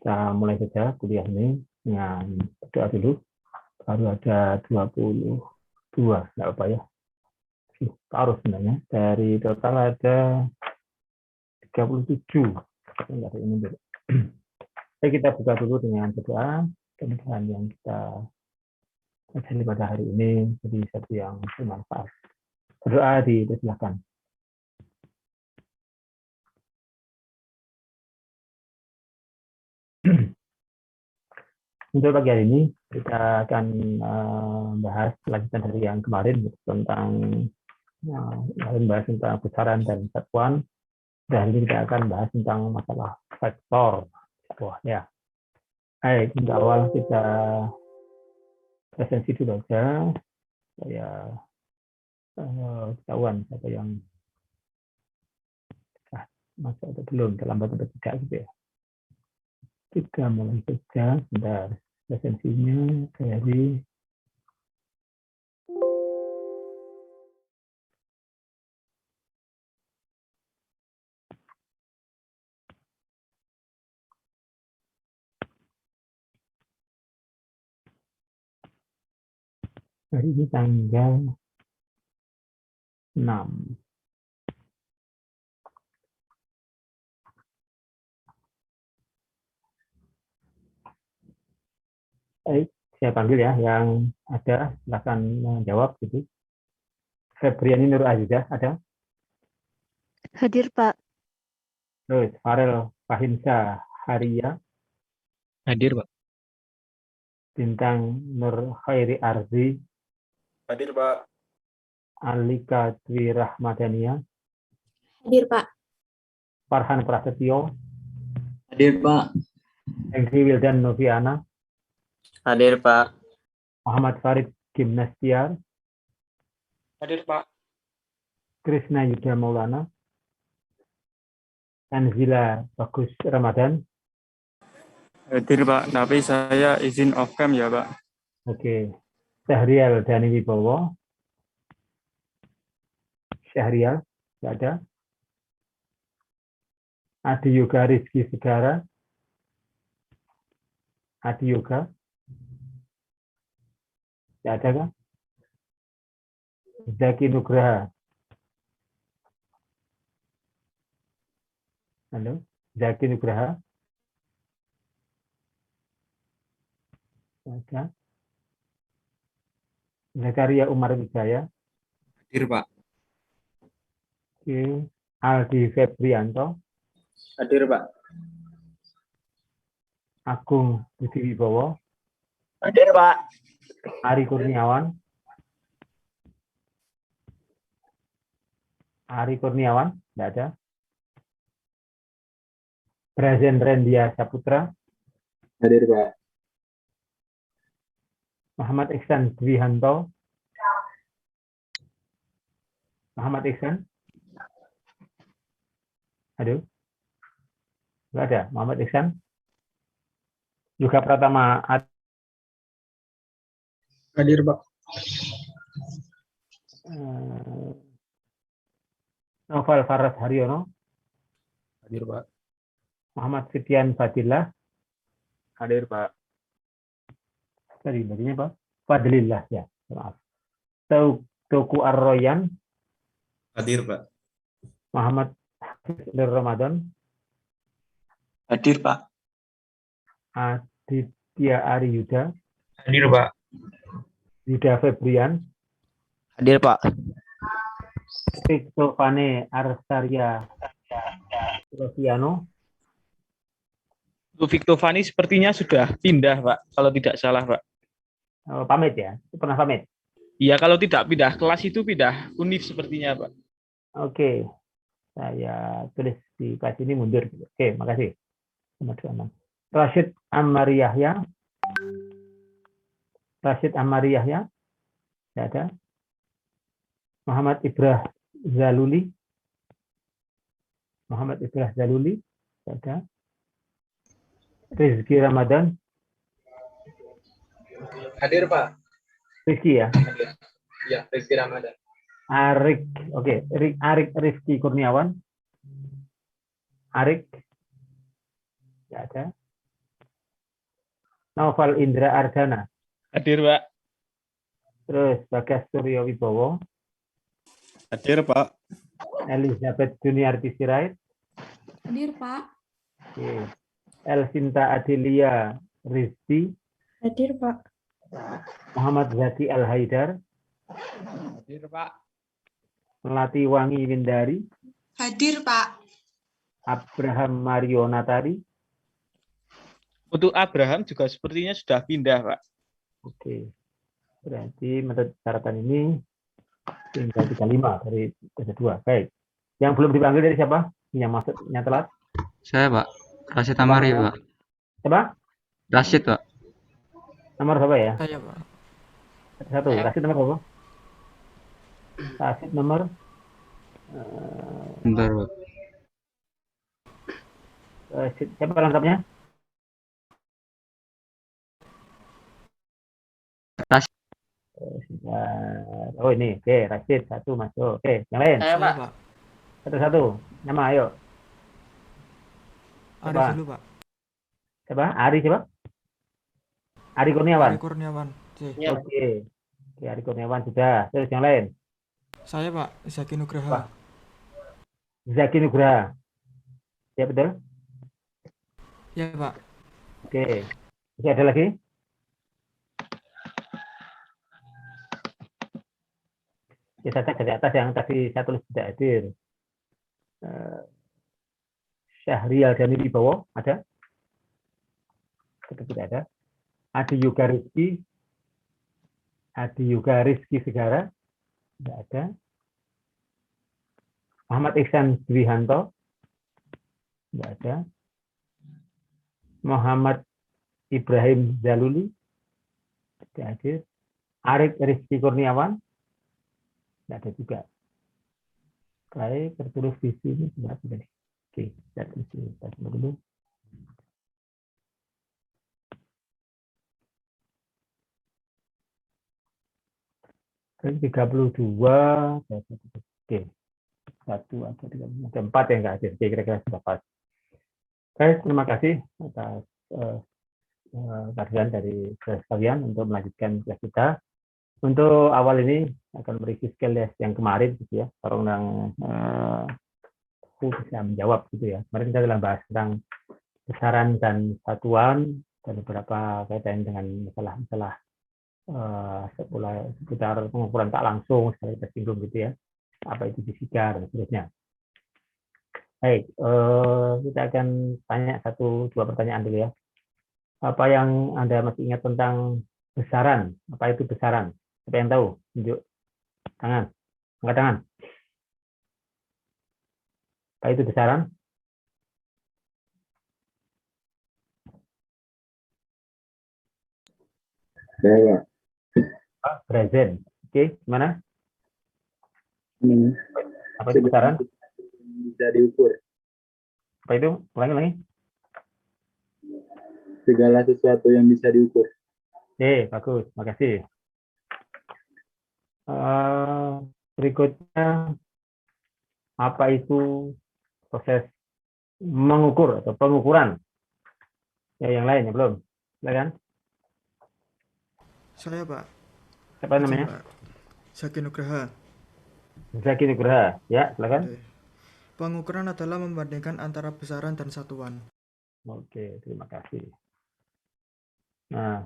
kita mulai saja kuliah ini dengan berdoa dulu. Baru ada 22, nggak apa ya. Taruh sebenarnya. Dari total ada 37. Enggak ada ini. Oke, kita buka dulu dengan berdoa. Kemudian yang kita pelajari pada hari ini jadi satu yang bermanfaat. Berdoa dipersilakan. Untuk pagi hari ini kita akan bahas lanjutan dari yang kemarin tentang membahas tentang besaran dan satuan. Dan ini kita akan bahas tentang masalah vektor. Wah ya. Baik, untuk awal kita presensi dulu aja. Saya ketahuan siapa yang masuk atau belum, terlambat atau tidak gitu ya. Kita mulai saja. Sebentar, presensinya dari hari ini tanggal 6. Baik, saya panggil ya yang ada, silakan menjawab gitu. Febriani Nur Aziza ada? Hadir, Pak. Terus Farel Fahinsa Haria. Hadir, Pak. Bintang Nur Khairi Arzi. Hadir, Pak. Alika Dwi Rahmadania. Hadir, Pak. Farhan Prasetyo. Hadir, Pak. Engri Wildan Noviana. Hadir, Pak. Muhammad Farid Gimnastiar. Hadir, Pak. Krishna Yuda Maulana. Anzila Bagus Ramadan. Hadir, Pak. Tapi saya izin off cam ya, Pak. Oke. Syahrial Dani Wibowo. Syahrial, tidak ada. Adi Yoga Rizky Segara. Adi Yoga. Tidak ada kan? Zaki Nugraha. Halo, Zaki Nugraha. Tidak ada. Zakaria Umar Wijaya. Hadir, Pak. Oke. Aldi Febrianto. Hadir, Pak. Agung Budi Wibowo. Hadir, Pak. Ari Kurniawan. Ari Kurniawan, tidak ada. Brazen Rendia Saputra. Hadir, Pak. Muhammad Iksan Dwihanto. Muhammad Iksan. Aduh. Enggak ada. Muhammad Iksan. Juga Pratama. Hadir, Pak. Novel Faras Haryono. Hadir, Pak. Muhammad Sitian Fadillah. Hadir, Pak. Tadi bacanya apa? Fadlillah ya. Maaf. Tuku Arroyan. Hadir, Pak. Muhammad Hafiz Ramadan. Hadir, Pak. Aditya Ari Yuda. Hadir, Pak. Yuda Febrian. Hadir, Pak. Victovane Arsaria Roviano. Bu Victovani sepertinya sudah pindah, Pak. Kalau tidak salah, Pak. Pamit ya? Pernah pamit? Iya, kalau tidak pindah kelas itu pindah univ sepertinya, Pak. Oke. Saya tulis di kelas ini mundur. Oke, makasih. Rashid Amari Yahya. Rashid Amari Yahya. Tidak ada. Muhammad Ibrah Zaluli. Muhammad Ibrah Zaluli. Tidak ada. Rizky Ramadan. Hadir, Pak. Rizky ya. Hadir. Ya, Rizky Ramadan. Arik. Oke. Arik Rizky Kurniawan. Arik. Tidak ada. Noval Indra Ardana. Hadir, Pak. Terus Bagas Suryo Wibowo. Hadir, Pak. Elizabeth Juniarti Sirait. Hadir, Pak. Oke. Elvinta Adelia Rizki. Hadir, Pak. Muhammad Zaki Al-Haidar. Hadir, Pak. Melati Wangi Windari. Hadir, Pak. Abraham Mario Natari. Untuk Abraham juga sepertinya sudah pindah, Pak. Oke. Berarti menurut catatan ini tinggal 35 dari fase 2. Baik. Yang belum dipanggil dari siapa? Yang masuknya telat? Saya, Pak. Rashid Amari, Pak. Siapa? Rashid, Pak. Nomor berapa ya? Saya, Pak. Satu. Rashid nomor berapa? Rashid nomor Bentar, Pak. siapa lengkapnya? Rashid. Oh ini, oke, Rashid satu masuk. Oke, yang lain? Saya, Pak. Satu-satu. Nama, ayo. Ari Siapa? dulu, Pak. Siapa? Ari siapa? Ari Kurniawan. Ari Kurniawan. C. Ya. Oke. Oke, Ari Kurniawan sudah. Terus yang lain? Saya, Pak. Zaki Nugraha. Zaki Nugraha. Ya betul? Ya, Pak. Oke. Masih ada lagi? Ya, saya dari atas yang tadi saya tulis tidak hadir. Syahrial Dani Wibowo ada? Tidak ada. Adi Yuga Rizky. Adi Yuga Rizky Segara. Tidak ada. Muhammad Iksan Dwihanto. Tidak ada. Muhammad Ibrahim Zaluli. Tidak hadir. Arif Rizky Kurniawan. Tidak ada juga. Baik, tertulis di sini sudah ada. Oke, kita tunggu dulu. Oke, 32. Oke. 1 atau 3, ada 4 yang nggak hadir. Oke, kira-kira sudah pas. Oke, terima kasih atas kehadiran dari sekalian untuk melanjutkan kelas kita. Untuk awal ini akan mereview skill yang kemarin gitu ya. Kalau yang aku bisa menjawab gitu ya. Kemarin kita telah bahas tentang besaran dan satuan dan beberapa kaitan dengan masalah-masalah seputar pengukuran tak langsung sekali tersinggung gitu ya. Apa itu fisika dan seterusnya. Baik, kita akan tanya 1-2 pertanyaan dulu ya. Apa yang Anda masih ingat tentang besaran? Apa itu besaran? Siapa yang tahu? Tunjuk tangan. Angkat tangan. Apa itu besaran? Saya, Present. Oke, gimana? Apa itu besaran? bisa diukur. Apa itu? Ulangi. Segala sesuatu yang bisa diukur. Oke, bagus. Makasih. Berikutnya, apa itu proses mengukur atau pengukuran? Ya, yang lain ya belum. Silakan. Saya, Pak. Siapa namanya? Pak. Zaki Nugraha. Zaki Nugraha. Ya, silakan. Oke. Pengukuran adalah membandingkan antara besaran dan satuan. Oke, terima kasih. Nah,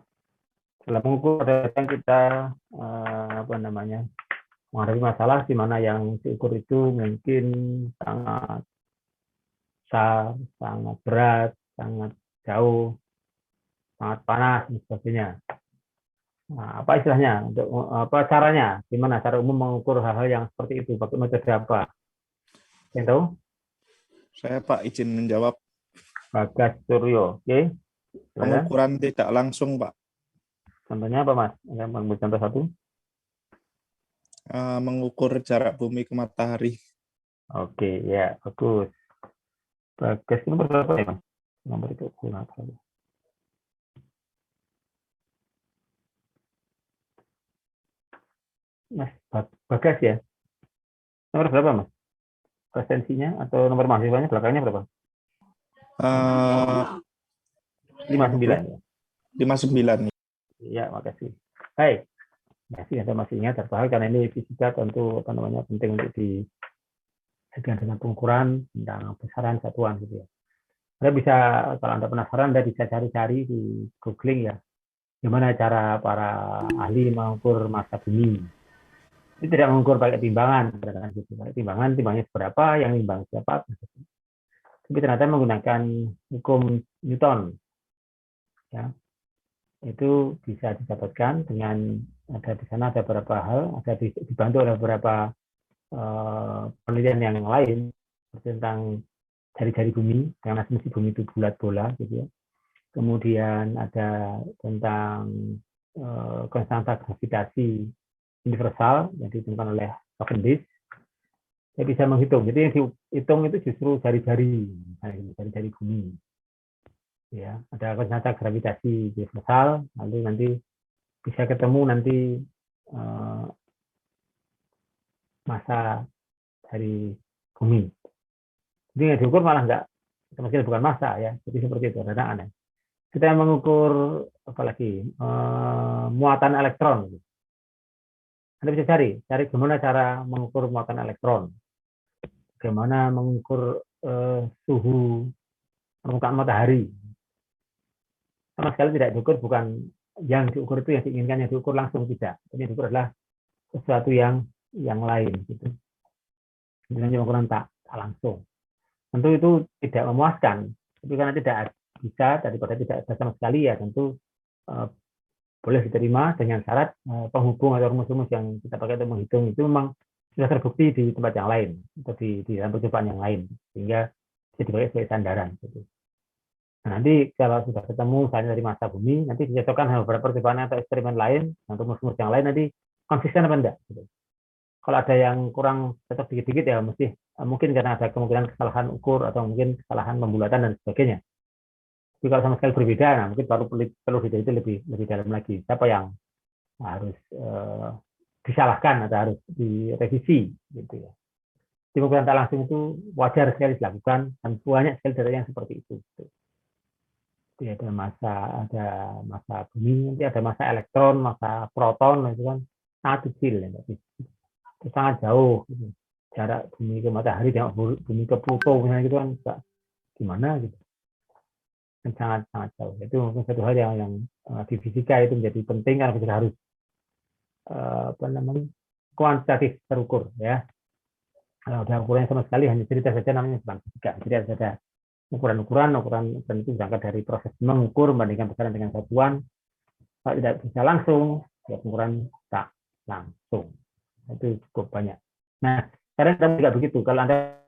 setelah mengukur kadang kita menghadapi masalah di mana yang diukur itu mungkin sangat besar, sangat berat, sangat jauh, sangat panas dan sebagainya. Nah, apa istilahnya? Untuk apa caranya? Gimana cara umum mengukur hal-hal yang seperti itu? Pakai metode apa? Yang tahu? Saya, Pak, izin menjawab. Bagas Suryo. Oke. Silakan. Pengukuran tidak langsung, Pak. Contohnya apa, Mas? Yang mengambil contoh satu. Mengukur jarak bumi ke matahari. Oke, ya, bagus. Bagas nomor berapa ya, Mas? Nomor itu aku nggak tahu. Mas Bagas ya? Nomor berapa, Mas? Presensinya atau nomor mahasiswanya belakangnya berapa? 59 ya. 59 nih. Ya, makasih. Baik. Masih ada masih ingat terbahas karena ini fisika tentu penting untuk dijadikan dengan pengukuran tentang besaran satuan gitu ya. Anda bisa, kalau Anda penasaran, Anda bisa cari-cari di googling ya, gimana cara para ahli mengukur massa bumi. Ini tidak mengukur pakai timbangan, gitu. Timbangnya seberapa, yang nimbang siapa. Tapi ternyata menggunakan hukum Newton, ya, itu bisa didapatkan dengan ada di sana ada beberapa hal, ada dibantu oleh beberapa penelitian yang lain tentang jari-jari bumi, karena asumsi bumi itu bulat bola, gitu ya. Kemudian ada tentang konstanta gravitasi universal yang ditemukan oleh Cavendish. Saya bisa menghitung. Jadi yang dihitung itu justru jari-jari, jari-jari bumi. Ya, ada konstanta gravitasi universal, lalu nanti bisa ketemu nanti massa dari bumi. Jadi yang diukur malah enggak, mungkin bukan massa ya. Jadi seperti itu, ada aneh. Kita mengukur apalagi muatan elektron. Anda bisa cari gimana cara mengukur muatan elektron, bagaimana mengukur suhu permukaan matahari. Sama sekali tidak diukur, bukan yang diukur itu yang diinginkan, yang diukur langsung tidak. Ini diukur adalah sesuatu yang lain. Gitu. Ini pengukuran tak langsung. Tentu itu tidak memuaskan, tapi karena tidak bisa daripada tidak ada sama sekali ya tentu boleh diterima dengan syarat penghubung atau rumus-rumus yang kita pakai untuk menghitung itu memang sudah terbukti di tempat yang lain atau di dalam percobaan yang lain sehingga bisa dipakai sebagai sandaran. Gitu. Nah, nanti kalau sudah ketemu misalnya dari massa bumi, nanti dicocokkan dengan beberapa percobaan atau eksperimen lain atau rumus-rumus yang lain nanti konsisten apa enggak. Gitu. Kalau ada yang kurang cocok dikit-dikit ya mungkin karena ada kemungkinan kesalahan ukur atau mungkin kesalahan pembulatan dan sebagainya. Tapi kalau sama sekali berbeda, nah mungkin perlu diteliti lebih dalam lagi. Siapa yang harus disalahkan atau harus direvisi, gitu ya. Di pengukuran tak langsung itu wajar sekali dilakukan dan banyak sekali data yang seperti itu. Gitu. Jadi ada massa bumi, nanti ada massa elektron, massa proton, itu kan sangat kecil, ya, itu sangat jauh. Gitu. Jarak bumi ke matahari, bumi ke Pluto, misalnya gitu kan, gimana gitu. Sangat jauh. Itu mungkin satu hal yang di fisika itu menjadi penting karena kita harus kuantitatif terukur ya. Kalau ada ukurannya sama sekali hanya cerita saja namanya bukan fisika. Jadi ada ukuran itu berangkat dari proses mengukur membandingkan besaran dengan satuan. Kalau tidak bisa langsung, ya pengukuran tak langsung. Itu cukup banyak. Nah, sekarang kita tidak begitu. Kalau Anda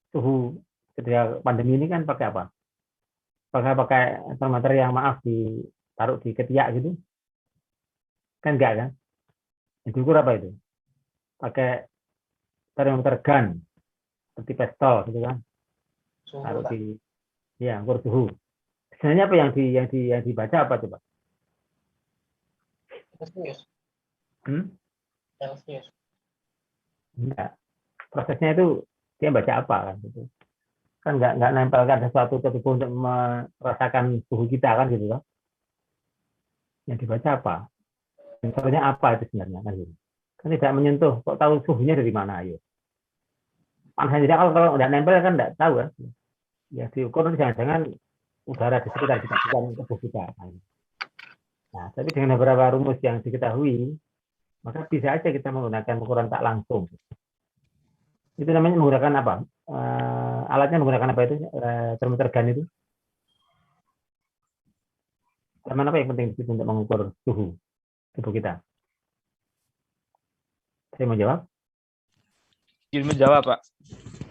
suhu ketika pandemi ini kan pakai apa? Pakai termometer yang ditaruh di ketiak gitu kan enggak kan? Yang diukur apa itu? Pakai termometer gun seperti pistol gitu kan? Taruh di ukur suhu. Sebenarnya apa yang dibaca apa coba? Celsius. Enggak. Prosesnya itu dia baca apa kan gitu. Kan nggak nempelkan sesuatu ke tubuh untuk merasakan suhu kita kan gitu kan? Yang dibaca apa? Sensornya apa itu sebenarnya kan gitu? Kan tidak menyentuh, kok tahu suhunya dari mana ayo? Panas tidak kalau nggak nempel kan nggak tahu kan? Ya diukur jangan-jangan udara di sekitar kita bukan tubuh kita. Nah, tapi dengan beberapa rumus yang diketahui, maka bisa aja kita menggunakan ukuran tak langsung. Itu namanya menggunakan apa? Alatnya menggunakan apa itu? Termometer gun itu? Elemen apa yang penting untuk mengukur suhu tubuh kita? Saya mau jawab? Izin menjawab, Pak.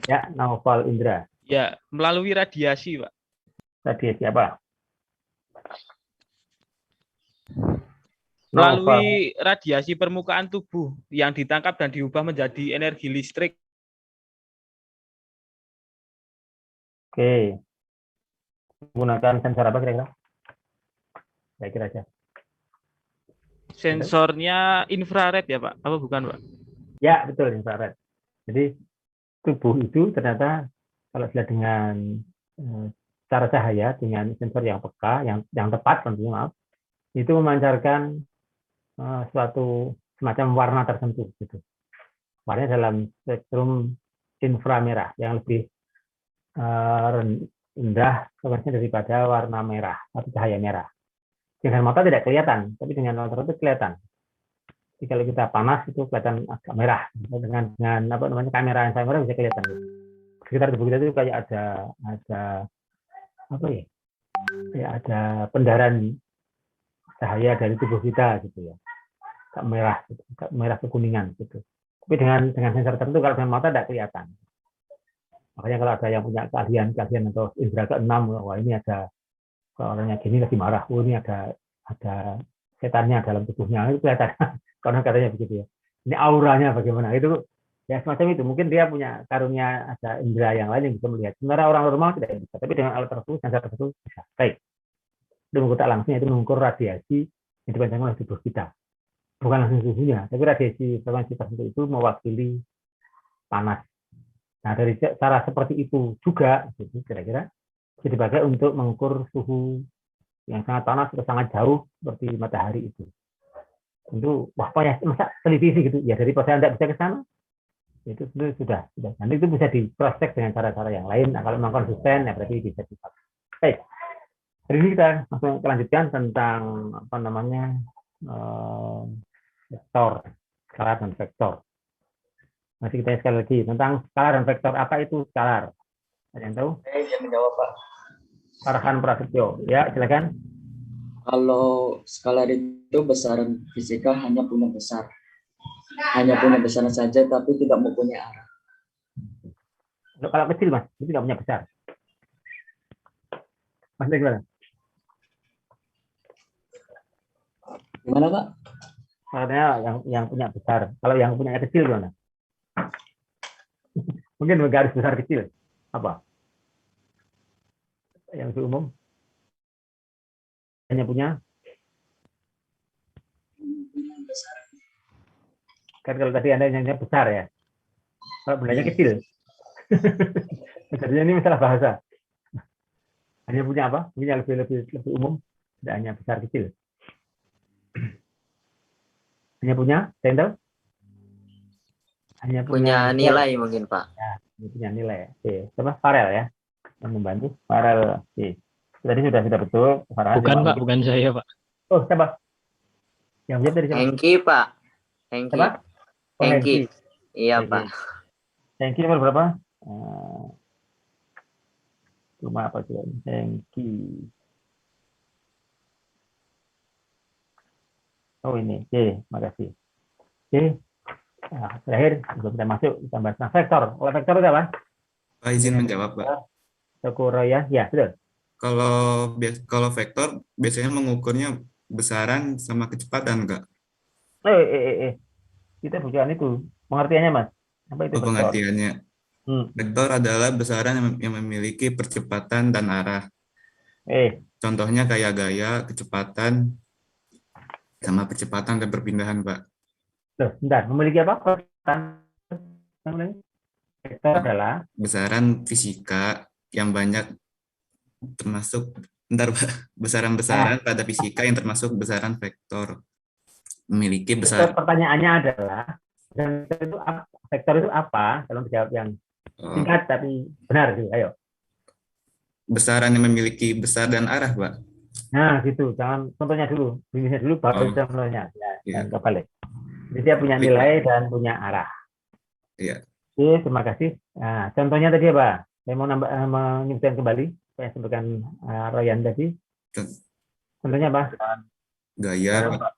Ya, Naufal Indra. Ya, melalui radiasi, Pak. Radiasi apa? Melalui radiasi permukaan tubuh yang ditangkap dan diubah menjadi energi listrik. Oke. Menggunakan sensor apa kira-kira? Saya kira aja. Sensornya infrared ya, Pak? Apa bukan, Pak? Ya, betul infrared. Jadi tubuh itu ternyata kalau dilihat dengan cara cahaya dengan sensor yang peka, yang tepat tentunya maaf, itu memancarkan suatu semacam warna tertentu gitu. Warnanya dalam spektrum inframerah yang lebih rendah frekuensinya daripada warna merah atau cahaya merah. Dengan mata tidak kelihatan, tapi dengan ultraviolet kelihatan. Jadi kalau kita panas itu kelihatan agak merah. Dengan apa namanya kamera inframerah bisa kelihatan. Sekitar tubuh kita itu kayak ada apa ya? Kayak ada pendaran cahaya dari tubuh kita gitu ya. Agak merah, gitu. Agak merah kekuningan gitu. Tapi dengan sensor tertentu kalau dengan mata tidak kelihatan. Makanya kalau ada yang punya keahlian atau indera keenam, wah ini ada orangnya gini lagi marah, oh ini ada setannya dalam tubuhnya, itu kelihatan. Karena katanya begitu ya. Ini auranya bagaimana? Itu ya semacam itu. Mungkin dia punya karunia ada indera yang lain yang bisa melihat. Sebenarnya orang normal tidak bisa, tapi dengan alat tersebut, sensor tersebut bisa. Baik. Itu mengukur langsung itu mengukur radiasi yang dipancarkan oleh tubuh kita. Bukan langsung suhunya, tapi radiasi frekuensi tertentu itu mewakili panas. Nah, dari cara seperti itu juga, gitu, kira-kira bisa dipakai untuk mengukur suhu yang sangat panas atau sangat jauh seperti matahari itu. Tentu, wah ya, masa televisi gitu? Ya dari saya tidak bisa ke sana, itu sudah. Nanti itu bisa di cross check dengan cara-cara yang lain. Nah, kalau memang konsisten, ya berarti bisa dipakai. Baik, hari ini kita langsung lanjutkan tentang apa namanya vektor, skalar dan vektor. Masih kita sekali lagi tentang skalar dan vektor. Apa itu skalar? Ada yang tahu? Saya ingin menjawab, Pak. Farhan Prasetyo. Ya, silakan. Kalau skalar itu besaran fisika hanya punya besar. Hanya punya besaran saja, tapi tidak mempunyai arah. Kalau kecil, Mas, itu tidak punya besar. Mas, gimana? Gimana, Pak? Katanya yang punya besar. Kalau yang punya kecil gimana? Mungkin garis besar kecil. Apa? Yang umum? Hanya punya? Kan kalau tadi Anda yang besar ya. Kalau bendanya kecil. Jadinya ini masalah bahasa. Hanya punya apa? Mungkin yang lebih umum. Tidak hanya besar kecil. Hanya punya sendal? Hanya Punya nilai mungkin, Pak. Ya, punya nilai. Oke, coba Farel ya yang membantu. Farel. Oke. Tadi sudah betul. Farel. Bukan Pak, bukan saya Pak. Oh, siapa? Yang jawab dari siapa? Hengki, Pak. Hengki. Siapa? Oh, Hengki. Iya, Hengki. Pak. Hengki nomor berapa? Rumah apa sih? Hengki. Oh ini. Oke, makasih. Oke. Nah, terakhir sebelum kita masuk kita bahas vektor. Kalau vektor itu apa? Pak izin menjawab, Pak. Sokoroya, ya betul. Kalau vektor biasanya mengukurnya besaran sama kecepatan, Kak. Kita bukan itu. Pengertiannya, Mas. Apa itu vektor? Pengertiannya. Vektor adalah besaran yang memiliki percepatan dan arah. Contohnya kayak gaya, kecepatan, sama percepatan dan perpindahan, Pak. Loh, bentar, memiliki apa? Vektor adalah besaran fisika yang banyak termasuk besaran-besaran pada fisika yang termasuk besaran vektor memiliki besar. Pertanyaannya adalah vektor itu apa? Kalau dijawab yang singkat tapi benar sih, ayo. Besaran yang memiliki besar dan arah, Pak. Nah, gitu. Jangan contohnya dulu, bisnisnya dulu baru contohnya. Ya, kebalik. Jadi dia punya nilai dan punya arah. Iya. Oke, terima kasih. Nah, contohnya tadi apa? Saya mau menyebutkan kembali. Saya sebutkan Royan tadi. Contohnya apa? Gaya, Pak.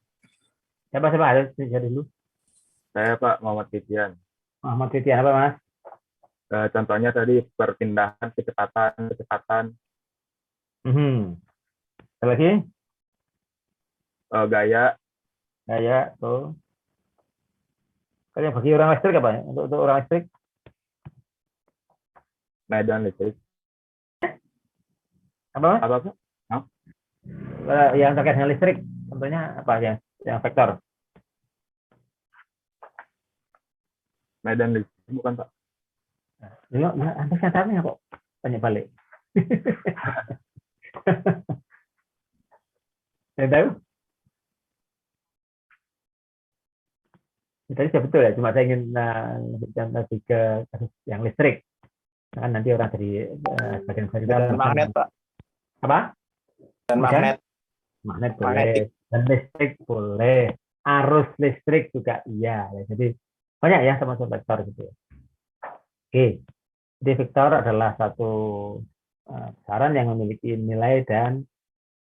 Siapa harus jadi dulu? Saya Pak Muhammad Titian. Muhammad Titian apa, Mas? Contohnya tadi perpindahan, kecepatan. Lagi? Gaya. Tuh. Kalau bagi orang listrik apa? Untuk orang listrik? Medan listrik. Apa? Yang terkait dengan listrik, contohnya apa ya? Yang vektor. Medan listrik bukan, Pak? Ya, Anda catatnya kok. Tanya balik. Saya tahu? Tadi sudah betul ya, cuma saya ingin lebihkan lebih ke kasus yang listrik. Kan nanti orang dari bagian kita Dan magnet, Pak. apa? Dan magnet. Magnet boleh, Magnetik. dan listrik boleh, arus listrik juga iya. Ya. Jadi banyak ya termasuk vektor gitu. Oke, jadi vektor adalah satu besaran yang memiliki nilai dan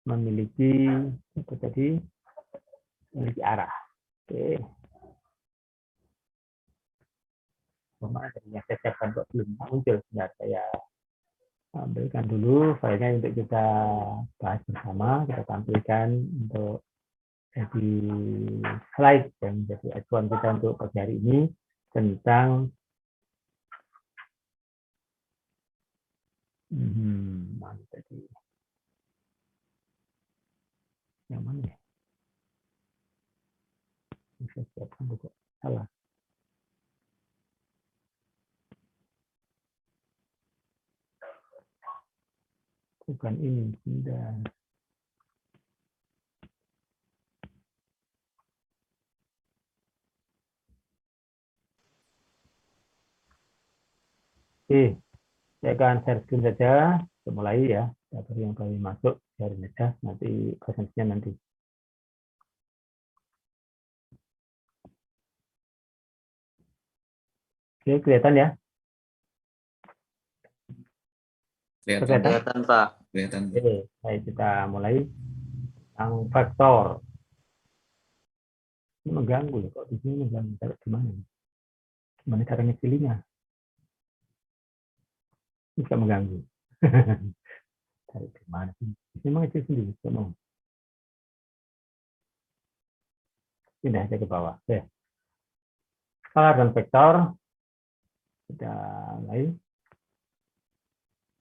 memiliki itu tadi memiliki arah. Oke. Mana tadinya saya siapkan kok belum muncul. Sebentar, saya ambilkan dulu filenya untuk kita bahas bersama, kita tampilkan untuk jadi slide yang menjadi acuan kita untuk pagi hari ini tentang mana tadi yang mana ya? Saya siapkan dulu, salah. Bukan ini, sudah. Oke, saya akan share screen saja. Kita mulai ya. Dari yang kami masuk, share saja. Nanti presentasinya nanti. Oke, kelihatan ya? Kelihatan, Pak. Kelihatan. Oke, baik, kita mulai tentang faktor. Ini mengganggu ya, kok di sini mengganggu. Taruh di mana? Gimana cara ngecilinya? Ini bisa mengganggu. Taruh di mana sih? Ini mengecil sendiri, mau. Pindah aja ke bawah. Oke. Skalar dan vektor. Kita mulai.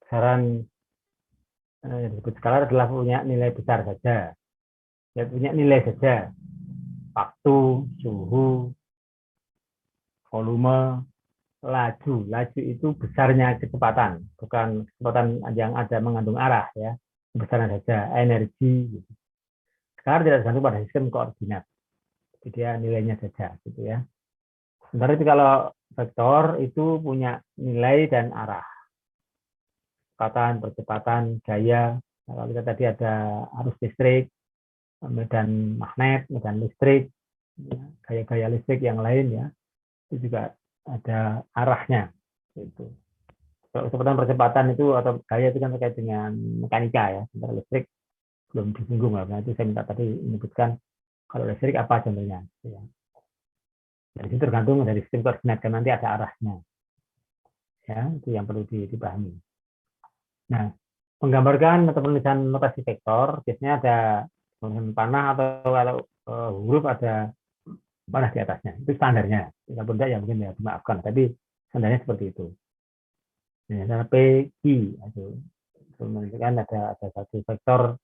Besaran yang disebut skalar adalah punya nilai besar saja. Ya, punya nilai saja. Waktu, suhu, volume, laju. Laju itu besarnya kecepatan, bukan kecepatan yang ada mengandung arah ya. Besarnya saja, energi. Skalar tidak tergantung pada sistem koordinat. Jadi dia nilainya saja gitu ya. Sementara itu kalau vektor itu punya nilai dan arah. Kecepatan, percepatan, gaya. Kalau kita tadi ada arus listrik, medan magnet, medan listrik, gaya-gaya listrik yang lain ya, itu juga ada arahnya. Itu. Kalau kecepatan percepatan itu atau gaya itu kan terkait dengan mekanika ya, sementara listrik belum disinggung lah. Nah, itu saya minta tadi menyebutkan kalau listrik apa contohnya. Ya. Dari situ tergantung dari sistem koordinat kan nanti ada arahnya. Ya, itu yang perlu dipahami. Nah, menggambarkan atau penulisan notasi vektor biasanya ada panah atau kalau huruf ada panah di atasnya. Itu standarnya. Jika tidak ya mungkin ya dimaafkan. Tapi standarnya seperti itu. Nah, P, Q itu menunjukkan ada satu vektor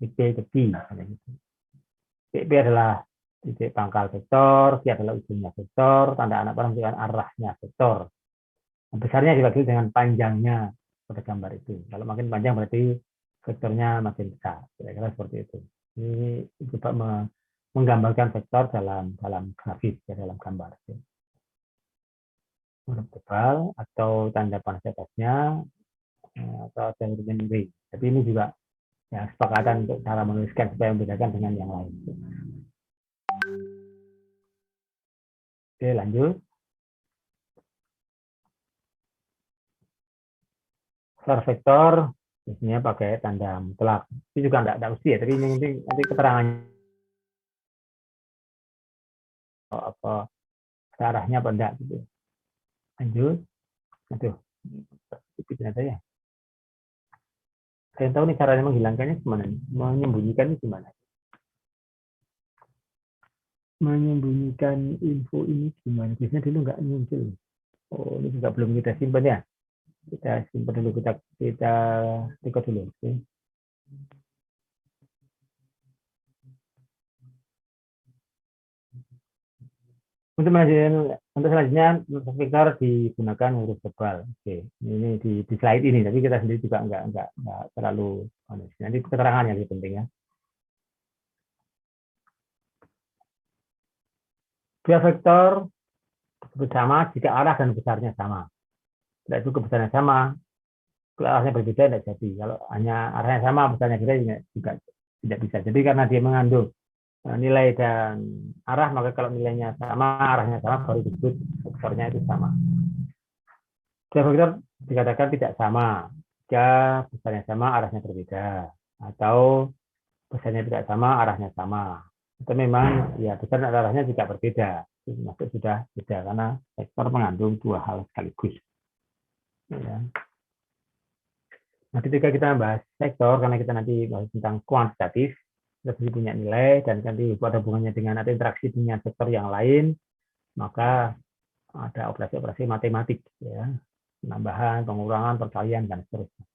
P ke Q. P adalah titik pangkal vektor, Q adalah ujungnya vektor, tanda anak panah menunjukkan arahnya vektor. Nah, besarnya diwakili dengan panjangnya pada gambar itu. Kalau makin panjang berarti vektornya makin besar. Kira-kira seperti itu. Ini coba menggambarkan vektor dalam grafis ya, dalam gambar. Huruf tebal atau tanda panah di atasnya atau ada hurufnya miring. Tapi ini juga ya sepakatan untuk cara menuliskan supaya membedakan dengan yang lain. Oke, lanjut. Skor vektor biasanya pakai tanda mutlak. Itu juga tidak mesti ya, tapi ini nanti keterangannya apa arahnya apa enggak gitu. Lanjut. Aduh, bikin aja ya. Saya tahu nih caranya menghilangkannya gimana nih? Menyembunyikannya gimana? Menyembunyikan info ini gimana? Biasanya dulu nggak muncul. Oh, ini juga belum kita simpan ya. Kita simpan dulu, kita record dulu. Okay. Untuk selanjutnya vektor digunakan huruf tebal. Oke, ini di slide ini, tapi kita sendiri juga nggak terlalu nanti keterangannya lebih penting ya. Dua vektor bersama jika arah dan besarnya sama. Tidak cukup besarnya sama, kalau arahnya berbeda tidak jadi. Kalau hanya arahnya sama, besarnya beda juga tidak bisa. Jadi karena dia mengandung nilai dan arah, maka kalau nilainya sama, arahnya sama, baru disebut vektornya itu sama. Dua vektor dikatakan tidak sama jika besarnya sama, arahnya berbeda, atau besarnya tidak sama, arahnya sama. Itu memang ya besar dan arahnya juga berbeda. Itu masuk sudah beda karena vektor mengandung dua hal sekaligus. Ya. Nah, ketika kita membahas vektor, karena kita nanti bahas tentang kuantitatif, lebih punya nilai dan nanti ada hubungannya dengan ada interaksi dengan vektor yang lain, maka ada operasi-operasi matematik, ya, penambahan, pengurangan, perkalian dan seterusnya.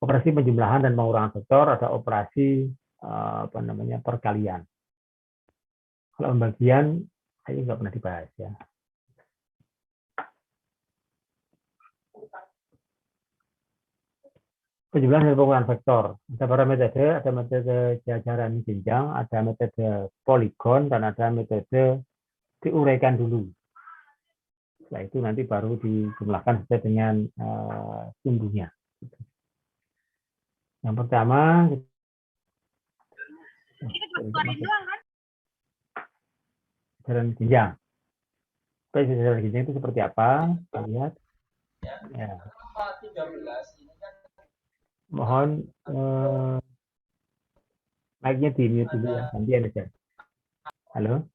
Operasi penjumlahan dan pengurangan vektor ada operasi perkalian. Kalau pembagian saya nggak pernah dibahas, ya. Penjumlahan dan pengurangan vektor. Ada metode jajaran jenjang, ada metode poligon, dan ada metode diuraikan dulu. Setelah itu nanti baru dijumlahkan sesuai dengan sumbunya. Yang pertama, jajaran jenjang. Jajaran jenjang itu seperti apa? Kita lihat. Ya. Mohon mic-nya di-mute dulu ya, gantian aja. Halo.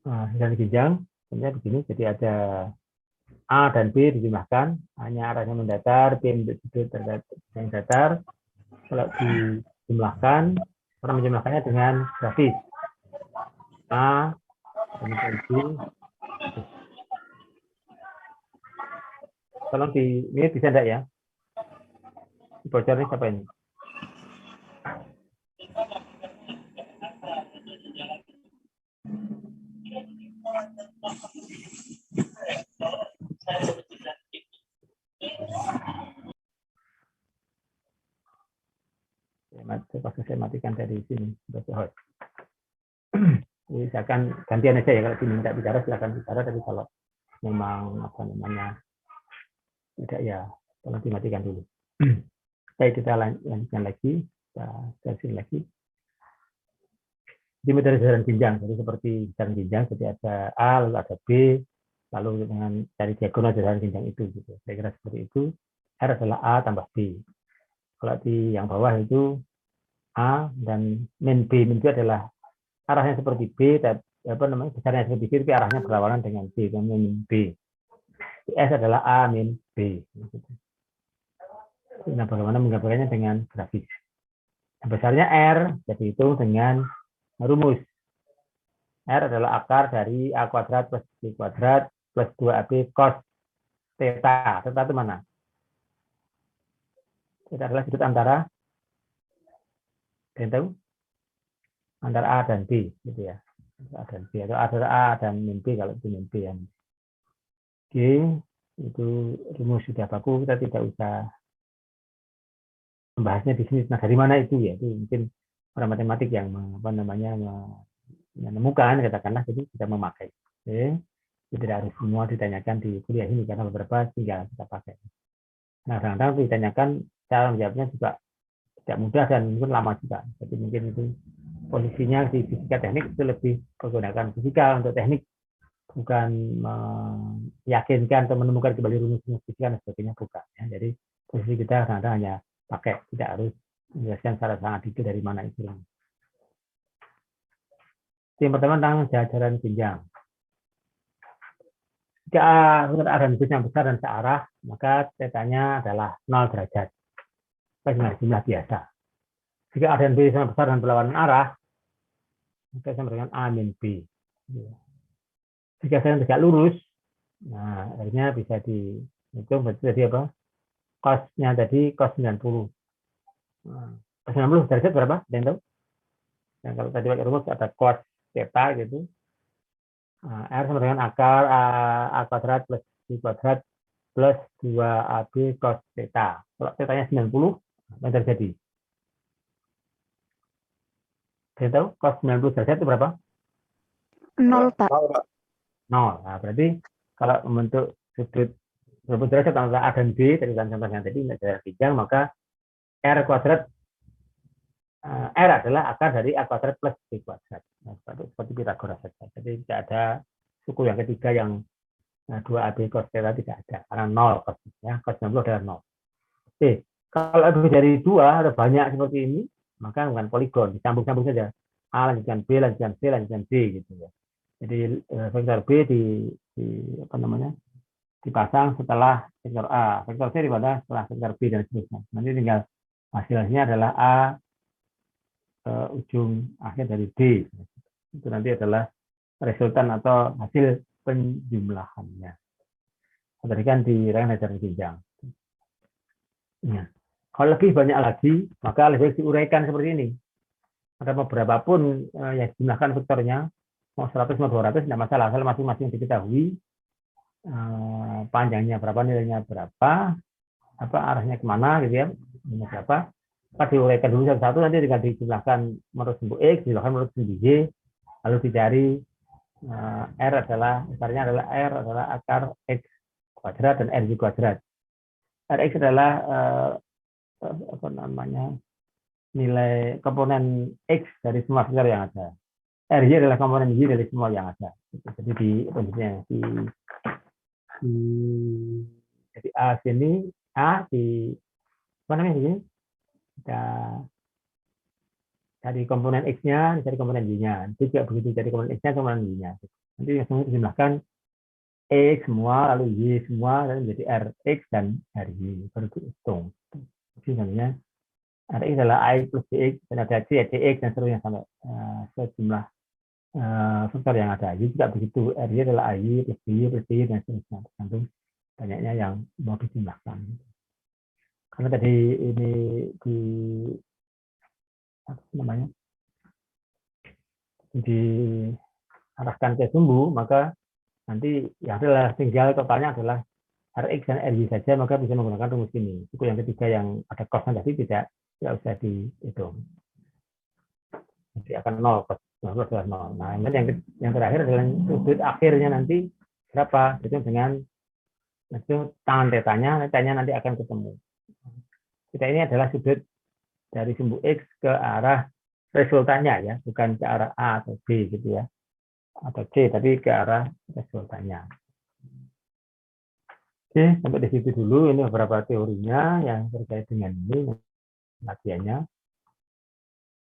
Jajaran jenjang, sebenarnya begini, jadi ada A dan B dijumlahkan, hanya arahnya mendatar, B yang datar. Kalau dijumlahkan, orang menjumlahkannya dengan grafis. A, kemudian B. Tolong ini bisa enggak ya? Bocornya siapa ini? Saya matikan dari sini. Jadi silakan gantian aja ya, kalau diminta bicara silakan bicara, tapi kalau memang tidak ya tolong dimatikan dulu. Baik, kita lanjutkan lagi, kita jelasin lagi. Di metode jajaran jenjang, jadi seperti jajaran jenjang, jadi ada A, lalu ada B, lalu dengan cari diagonal jajaran jenjang itu, gitu. Saya kira seperti itu. R adalah A tambah B. Kalau di yang bawah itu A dan min B adalah arahnya seperti B, tapi besarnya seperti B, tapi arahnya berlawanan dengan B, dan min B. S adalah A min B. Nah, bagaimana menggambarkannya dengan grafis? Besarnya R, jadi hitung dengan rumus. R adalah akar dari A kuadrat plus B kuadrat plus 2AB cos theta. Theta itu mana? Theta adalah sudut antara, tahu? Antara A dan B, gitu ya. A dan B, atau antara A dan min B, kalau itu min B ya. Oke, itu rumus sudah baku, kita tidak usah membahasnya di sini. Nah, dari mana itu ya? Itu mungkin orang matematik yang menemukan, katakanlah, jadi kita memakai. Oke, tidak harus semua ditanyakan di kuliah ini karena beberapa tinggal kita pakai. Nah, kadang-kadang ditanyakan cara menjawabnya juga tidak mudah dan mungkin lama juga. Jadi mungkin itu posisinya di fisika teknik itu lebih menggunakan fisika untuk teknik, bukan meyakinkan atau menemukan kembali rumus-rumus fisika dan sebagainya, bukan. Ya. Jadi posisi kita kadang-kadang hanya pakai, tidak harus menjelaskan secara sangat detail dari mana itu. Yang pertama tentang jajaran jenjang. Jika A dan B yang besar dan searah, maka tetanya adalah 0 derajat. Dengan jumlah biasa. Jika A dan B sama besar dan berlawanan arah, maka sama dengan A min B. Jika saya tegak lurus, nah akhirnya bisa dihitung berarti tadi apa? Cos-nya tadi cos 90. Nah, cos 90 derajat berapa? Ada yang tahu? Nah, kalau tadi pakai rumus ada cos theta gitu. Nah, R sama dengan akar A kuadrat plus B kuadrat plus 2AB cos theta. Kalau theta-nya 90, apa yang terjadi? Saya tahu cos 90 derajat itu berapa? 0, Pak. 0. Nah, berarti kalau membentuk sudut 90 derajat antara A dan B, tadi kan contohnya tadi, dari pinjang, maka R kuadrat, R adalah akar dari A kuadrat plus B kuadrat. Nah, seperti Pythagoras saja. Jadi tidak ada suku yang ketiga yang 2AB cos theta, tidak ada. Karena 0 cosnya, cos 90 adalah 0. Oke, kalau lebih dari 2 ada banyak seperti ini, maka bukan poligon, disambung-sambung saja. A lanjutkan B, lanjutkan C, lanjutkan D gitu ya. Jadi vektor B dipasang setelah vektor A, vektor C dipasang setelah vektor B dan seterusnya. Nanti tinggal hasilnya adalah A ujung akhir dari D. Itu nanti adalah resultan atau hasil penjumlahannya. Tadi kan di rangkaian hajar jenjang. Ya. Kalau lebih banyak lagi, maka lebih baik diuraikan seperti ini. Ada beberapa pun yang dijumlahkan vektornya, mau 100 mau 200 tidak masalah, asal masing-masing diketahui panjangnya berapa, nilainya berapa, apa arahnya kemana gitu ya, ini berapa. Maka diuraikan dulu satu-satu, nanti tinggal dijumlahkan menurut sumbu X, dijumlahkan menurut sumbu Y, lalu dicari R adalah, misalnya adalah R adalah akar X kuadrat dan RY kuadrat. Rx adalah apa namanya, nilai komponen X dari semua vektor yang ada. RY adalah komponen Y dari semua yang ada. Jadi di jadi A sini, A di apa namanya ini? Dari komponen X-nya, dari komponen Y-nya. Itu juga begitu, dari komponen X-nya, komponen Y-nya. Nanti langsung dijumlahkan X semua, lalu Y semua, dan menjadi Rx dan RY. Baru dihitung. Jadi namanya Rx adalah I plus Dx, dan ada C, Dx, dan seterusnya sampai sejumlah vektor yang ada. Y juga begitu, RY adalah I plus Y plus Y, dan seterusnya. Tergantung banyaknya yang mau dijumlahkan. Karena tadi ini di apa namanya, diarahkan ke sumbu, maka nanti yang adalah tinggal totalnya adalah Rx dan RY saja, maka bisa menggunakan rumus ini. Suku yang ketiga yang ada cosnya tadi tidak usah dihitung. Nanti akan 0, cos 90 adalah 0. Nah, yang terakhir adalah sudut akhirnya nanti berapa? Itu dengan itu tangan tetanya nanti akan ketemu. Kita ini adalah sudut dari sumbu X ke arah resultannya ya, bukan ke arah A atau B gitu ya, atau C, tapi ke arah resultannya. Oke, sampai di situ dulu. Ini beberapa teorinya yang terkait dengan ini, latihannya.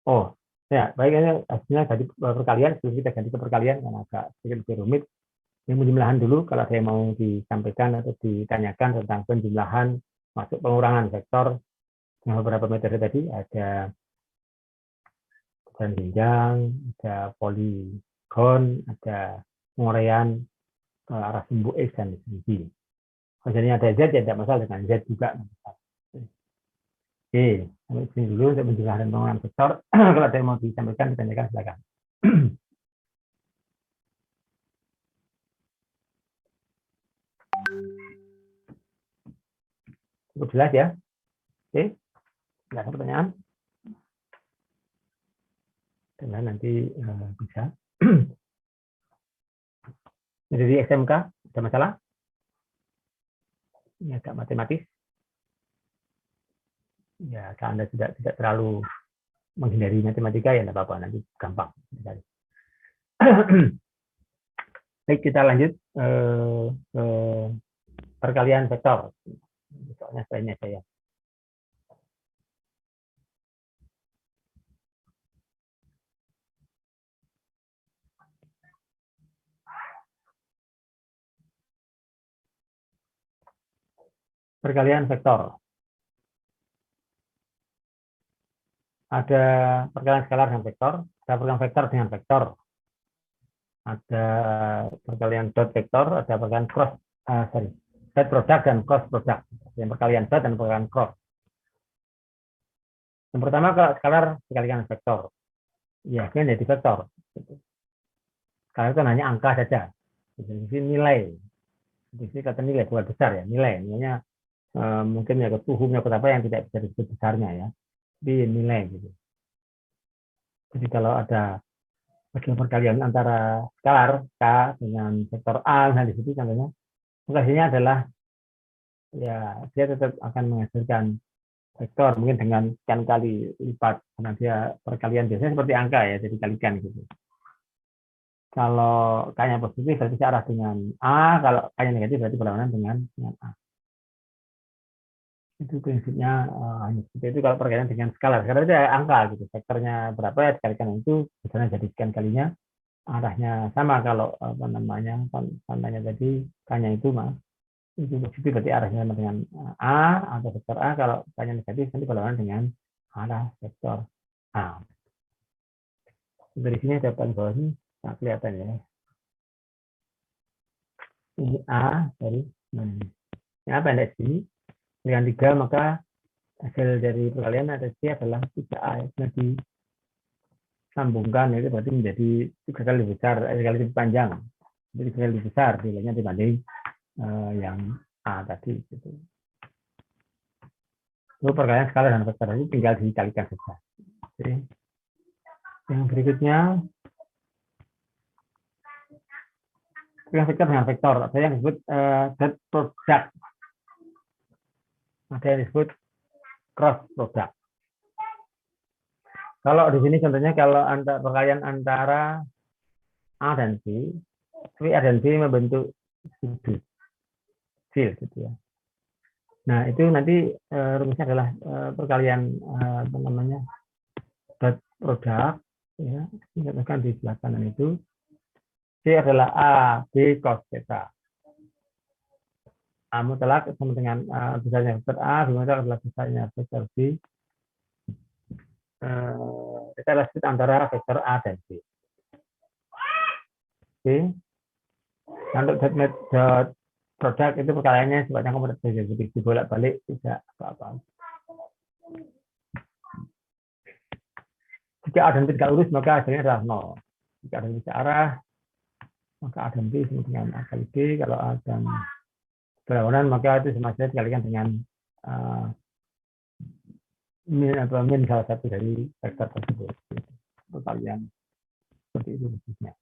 Oh, ya, baik, ini hasilnya ganti perkalian. Sebelum kita ganti ke perkalian, karena agak sedikit lebih rumit. Ini penjumlahan dulu, kalau ada yang mau disampaikan atau ditanyakan tentang penjumlahan, masuk pengurangan vektor, dengan beberapa metode tadi, ada jenjang, ada poligon, ada penguraian ke arah sumbu X dan Y. Kalau ada Z, ya tidak masalah, dengan Z juga. Oke, sampai sini dulu untuk penjelasan pengurangan vektor. Kalau ada yang mau disampaikan, ditanyakan, silakan. Cukup jelas ya? Oke, tidak ada pertanyaan? Dan nanti bisa. Jadi SMK, ada masalah? Ini agak matematis. Ya, kalau Anda tidak terlalu menghindari matematika, ya tidak apa-apa, nanti gampang. Baik, kita lanjut ke perkalian vektor. Soalnya saya. Perkalian vektor. Ada perkalian skalar dengan vektor, ada perkalian vektor dengan vektor, ada perkalian dot vektor, ada perkalian dot product dan cross product. Yang perkalian dot dan perkalian cross. Yang pertama, kalau skalar dikalikan vektor, ya kan jadi vektor. Skalar itu hanya angka saja, di sini nilai, di sini kata nilai bukan besar ya, nilainya mungkin menyangkut suhu, menyangkut apa yang tidak bisa disebut besarnya ya, di nilai gitu. Jadi kalau ada bagian perkalian antara skalar K dengan vektor A, nah di situ contohnya hasilnya adalah ya dia tetap akan menghasilkan vektor mungkin dengan sekian kali lipat karena dia perkalian biasanya seperti angka ya, jadi kalikan gitu. Kalau K-nya positif berarti searah dengan A, kalau K-nya negatif berarti berlawanan dengan A. Itu prinsipnya hanya seperti itu kalau perkalian dengan skalar. Skalar itu angka gitu, vektornya berapa ya dikalikan itu misalnya jadi sekian kalinya, arahnya sama. Kalau apa namanya tandanya tadi K-nya itu itu positif berarti arahnya sama dengan A atau vektor A. Kalau K-nya negatif nanti berlawanan dengan arah vektor A. Dari sini dapat bawah ini nah, kelihatan ya. Ini A dari ini A pendek sini dengan 3, maka hasil dari perkalian ada C adalah 3A. Nanti sambungkan itu berarti menjadi 3 kali lebih besar, 3 kali lebih panjang, jadi 3 kali lebih besar nilainya dibanding yang A tadi. Gitu. Lalu perkalian skalar dan vektor ini tinggal dikalikan saja. Oke. Yang berikutnya vektor dengan vektor, ada yang disebut dot product, ada yang disebut cross product. Kalau di sini contohnya kalau perkalian antara A dan B, A dan B membentuk sudut fil gitu ya. Nah itu nanti rumusnya adalah perkalian apa namanya dot product ya, dikatakan di sebelah kanan itu C adalah A B cos theta. A mutlak sama dengan besarnya vektor A, B mutlak adalah besarnya vektor B. Kita lihat antara vektor A dan B. Oke. Untuk dot produk itu perkaliannya sifatnya kompetitif, jadi dibolak-balik tidak apa-apa. Jika A dan B tidak lurus maka hasilnya adalah 0. Jika A dan B searah maka A dan B sama dengan A kali B. Kalau A dan berlawanan maka itu sama saja dikalikan dengan min salah satu dari vektor tersebut. Perkalian seperti itu bisnisnya.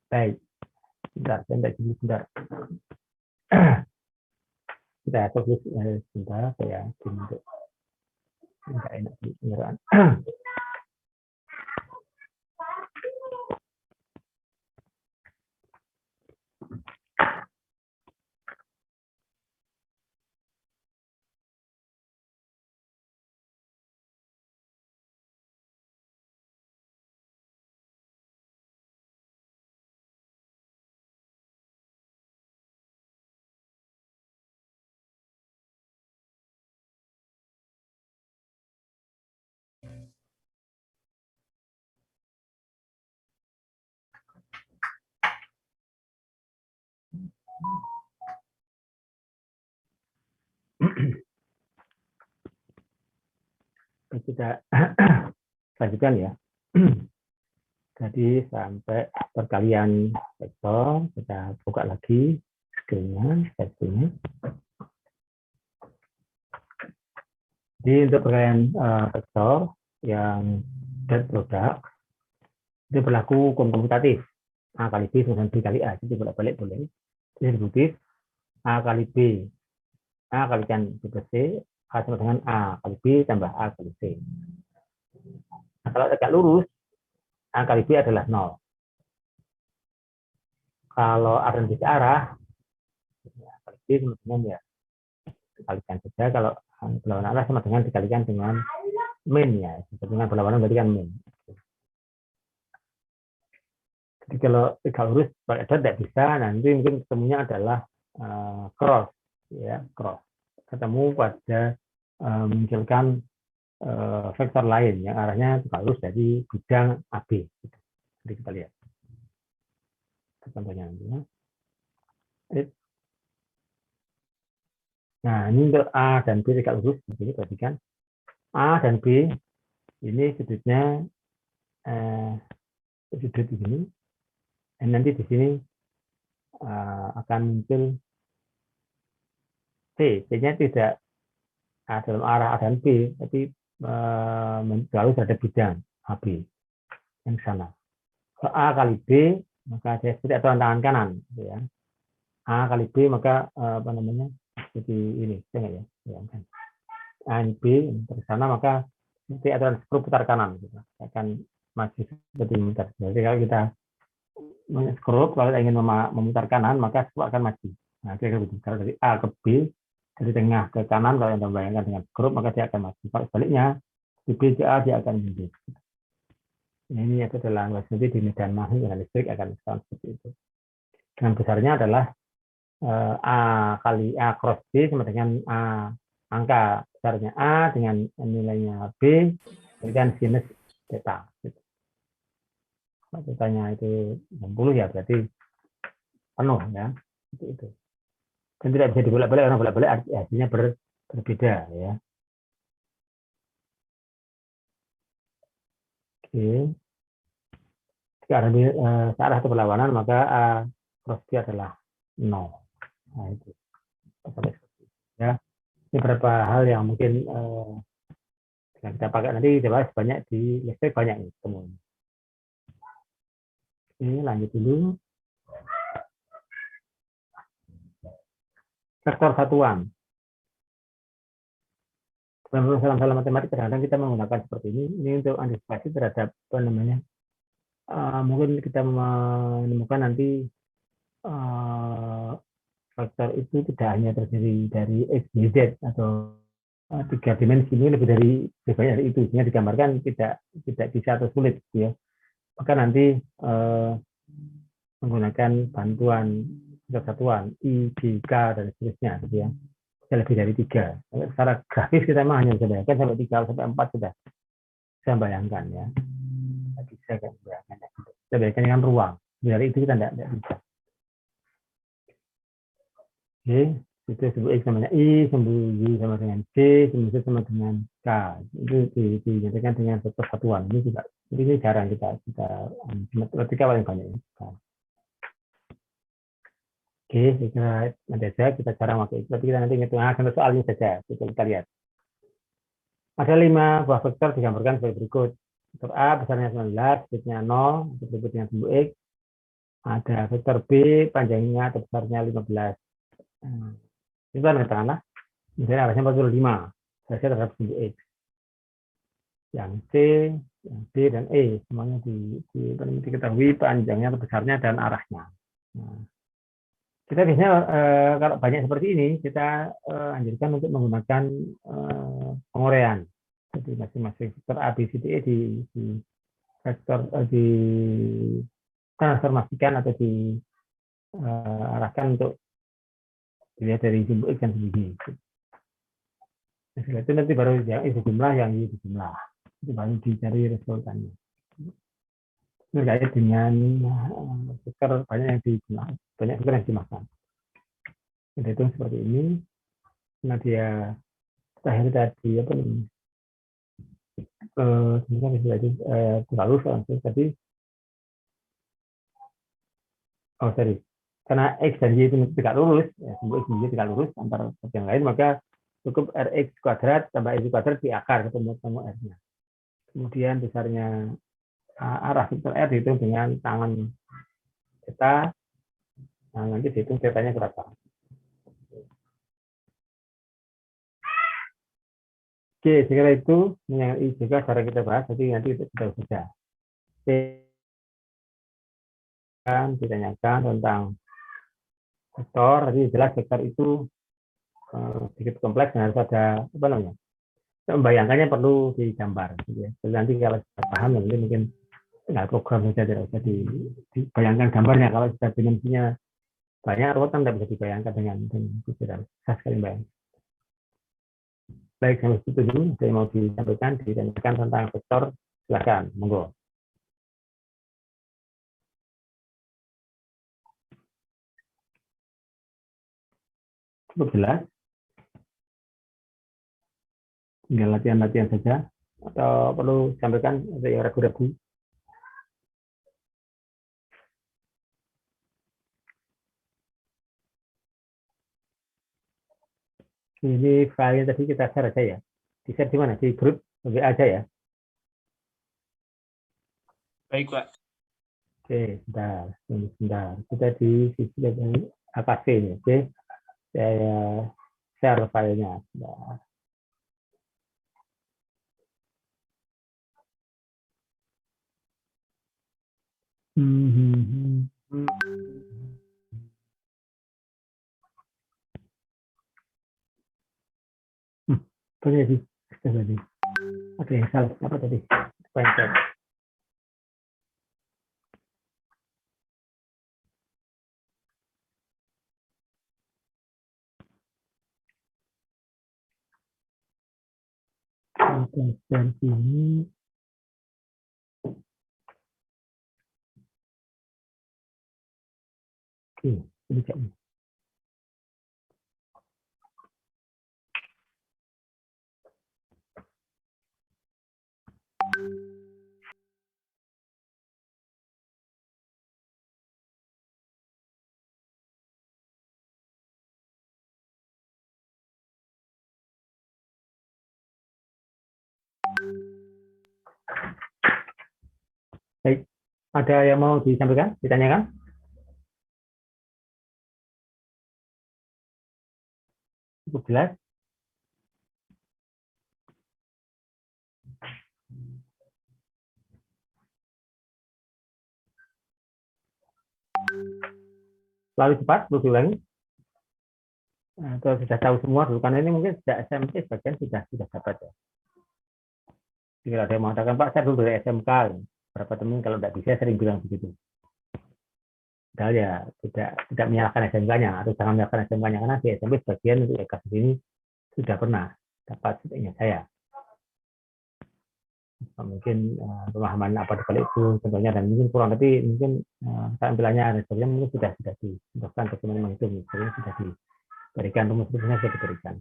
Baik, sebentar, sebentar. Kita fokus sebentar, saya untuk enggak enak di pengeraan. Kita lanjutkan ya. Jadi sampai perkalian vektor, kita buka lagi screen-nya. Jadi untuk perkalian vektor yang dot product itu berlaku hukum komutatif. A kali B sama B kali A, jadi bolak-balik boleh. Distributif A kali B, A kalikan B plus C, A sama dengan A kali B tambah A kali C. Nah, kalau tegak lurus, A kali B adalah 0. Kalau A dan B searah, A kali B sama dengan ya dikalikan saja. Kalau berlawanan arah sama dengan dikalikan dengan min ya. Dengan berlawanan berarti kan min. Jadi kalau tegak lurus pakai dot tidak bisa, nanti mungkin ketemunya adalah cross ya, cross. Ketemu pada memunculkan vektor lain yang arahnya tegak lurus dari bidang AB. Jadi kita lihat contohnya nanti ya. Nah ini untuk A dan B tegak lurus, jadi perhatikan A dan B ini sudutnya sudut di sini, dan nanti di sini akan muncul C. C-nya tidak dalam arah A dan B, tapi selalu terhadap bidang AB yang sana. Kalau A kali B, maka saya seperti aturan tangan kanan, gitu ya. A kali B, maka apa namanya? Jadi ini, saya ya, bayangkan. A ini B ke sana, maka seperti aturan skru putar kanan, gitu. Akan maju seperti memutar. Jadi kalau kita skru, kalau kita ingin memutar kanan, maka skru akan maju. Nah, kira-kira begitu. Kalau dari A ke B, dari tengah ke kanan, kalau Anda bayangkan dengan skru, maka dia akan maju. Kalau sebaliknya, di B ke A, dia akan mundur. Nah, ini adalah nanti di medan mahi dengan listrik akan seperti itu. Dengan besarnya adalah A kali A cross B sama dengan A angka besarnya A dengan nilainya B dengan sinus theta. Kalau tetanya itu 60 ya berarti penuh ya. Itu. Dan tidak bisa dibolak-balik karena bolak-balik hasilnya berbeda ya. Oke. Jika arah itu berlawanan maka A cross B adalah 0. Nah itu. Ya. Ini beberapa hal yang mungkin kita pakai nanti dibahas banyak di listrik banyak nih temuan. Oke, lanjut dulu. Vektor satuan. Dalam salah matematik kadang-kadang kita menggunakan seperti ini. Ini untuk antisipasi terhadap apa namanya? Mungkin kita menemukan nanti vektor itu tidak hanya terdiri dari x, y, z atau 3 dimensi, ini lebih banyak dari itu. Sehingga digambarkan tidak bisa atau sulit, gitu ya. Maka nanti menggunakan bantuan satuan I, G, K dan seterusnya, gitu ya. Lebih dari 3. Secara grafis kita memang hanya bisa bayangkan sampai 3 sampai 4 sudah bisa bayangkan ya. Tidak bisa kan bayangkan. Kita bayangkan dengan ruang. Dari itu kita tidak bisa. Oke, itu sumbu X sama I, sumbu Y sama dengan C, sumbu Z sama dengan K. Itu dinyatakan dengan vektor satuan. Ini juga, ini jarang kita matematika paling banyak. Oke, saya kira nanti saja kita cara pakai itu. Tapi kita nanti ngitung sampai soalnya saja. Kita lihat. Ada 5 buah vektor digambarkan sebagai berikut. Vektor A besarnya 19, Z-nya 0, untuk berikut dengan sumbu X. Ada vektor B panjangnya atau besarnya 15. Itu kan katakanlah misalnya arahnya 45 saya terhadap sumbu X. Yang C, yang B dan E semuanya diketahui panjangnya atau besarnya dan arahnya. Nah, kita biasanya kalau banyak seperti ini kita anjurkan untuk menggunakan penguraian. Jadi masing-masing vektor A, B, C, D, E di vektor transformasikan atau diarahkan untuk dilihat dari sumbu X dan sumbu Y. Nah, setelah itu nanti baru yang X dijumlah, yang Y dijumlah. Itu baru dicari resultannya. Terkait dengan vektor banyak yang dijumlah, banyak vektor yang dimakan. Kita hitung seperti ini. Nah dia terakhir tadi apa nih? Sebenarnya tadi terlalu langsung tadi. Oh sorry. Karena X dan Y itu tidak lurus, ya, sumbu X dan Y tidak lurus antara satu yang lain, maka cukup Rx kuadrat tambah Y kuadrat di akar ketemu R-nya. Kemudian besarnya arah vektor R dihitung dengan tangan theta. Nah, nanti dihitung thetanya berapa. Oke, saya kira itu yang juga cara kita bahas, jadi nanti kita saja. Ditanyakan tentang vektor, tadi jelas vektor itu sedikit kompleks dan harus ada apa namanya? Membayangkannya perlu digambar. Gitu ya. Jadi nanti kalau sudah paham nanti mungkin tinggal program saja tidak usah dibayangkan gambarnya. Kalau sudah dimensinya banyak, ruwet kan tidak bisa dibayangkan dengan pikiran. Saya sekali bayangkan. Baik, sampai situ dulu. Saya mau disampaikan, ditanyakan tentang vektor. Silakan, monggo. Cukup jelas. Tinggal latihan-latihan saja. Atau perlu disampaikan ada yang ragu-ragu? Ini filenya tadi kita share aja ya. Di share di mana? Di grup Lebih aja ya. Baik, Pak. Oke, sebentar. Kita di sisi dari AKC ini. Oke, saya share filenya. Sebentar. Apa tadi? Oke, salah. Apa tadi? Pencet. Dari sini. Oke, ini kayaknya. Baik, ada yang mau disampaikan, ditanyakan? Cukup jelas? Lalu cepat, perlu diulangi. Atau sudah tahu semua dulu, karena ini mungkin sejak SMP sebagian sudah dapat ya. Jadi kalau ada yang mengatakan, Pak, saya dulu dari SMK. Berapa teman kalau tidak bisa sering bilang begitu. Padahal ya tidak menyalahkan SMK-nya atau jangan menyalahkan SMK-nya karena di SMP sebagian untuk kasus ini sudah pernah dapat sepertinya saya. Mungkin pemahaman apa di balik itu contohnya dan mungkin kurang, tapi mungkin tampilannya ada sebagainya mungkin sudah dicontohkan ke teman-teman itu misalnya sudah diberikan rumus-rumusnya sudah diberikan.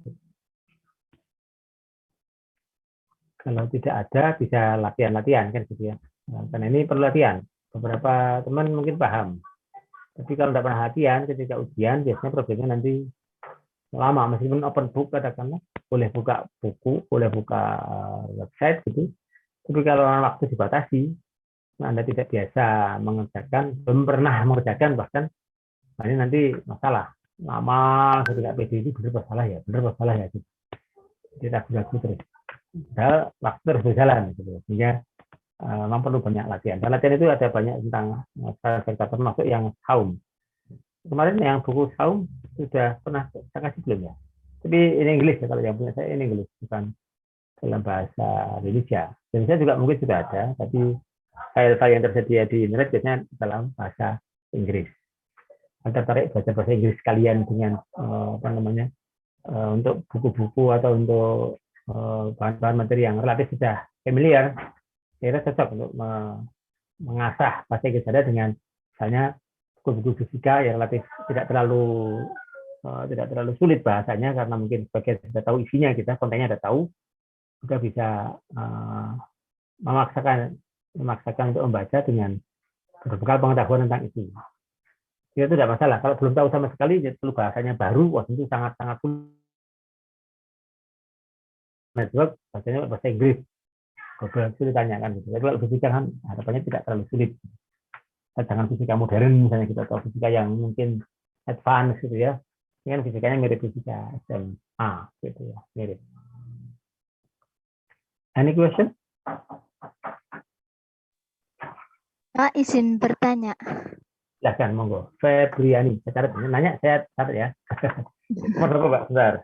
Kalau tidak ada bisa latihan-latihan kan gitu ya. Karena ini perlu latihan. Beberapa teman mungkin paham. Tapi kalau tidak pernah latihan ketika ujian biasanya problemnya nanti lama meskipun open book katakanlah boleh buka buku, boleh buka website gitu. Tapi kalau waktu dibatasi, Anda tidak biasa mengerjakan, belum pernah mengerjakan bahkan ini nanti masalah. Lama ketika PD itu benar salah ya. Jadi ragu-ragu terus. Padahal waktu terus berjalan gitu. Sehingga memang perlu banyak latihan. Dan latihan itu ada banyak tentang sektor termasuk yang Saum. Kemarin yang buku Saum sudah pernah saya kasih belum ya? Tapi ini Inggris ya, kalau yang punya saya ini Inggris, bukan dalam bahasa Indonesia. Indonesia juga mungkin sudah ada, tapi file-file yang tersedia di internet biasanya dalam bahasa Inggris. Anda tertarik baca bahasa Inggris sekalian dengan untuk buku-buku atau untuk bahan-bahan materi yang relatif sudah familiar, kira cocok untuk mengasah bahasa Inggris Anda dengan misalnya buku-buku fisika yang relatif tidak terlalu sulit bahasanya karena mungkin sebagian sudah tahu isinya, kita kontennya sudah tahu, juga bisa memaksakan untuk membaca dengan berbekal pengetahuan tentang itu. Itu tidak masalah. Kalau belum tahu sama sekali, perlu bahasanya baru, wah itu sangat sulit. Network bahasanya bahasa Inggris. Google itu ditanyakan gitu. Tapi kalau fisika kan harapannya tidak terlalu sulit. Jangan fisika modern misalnya kita tahu fisika yang mungkin advance gitu ya. Ini kan fisikanya mirip fisika SMA gitu ya, mirip. Any question? Pak, izin bertanya. Silahkan, monggo. Febriani, saya catat. Nanya, saya catat ya. Nomor berapa, Pak? Bentar.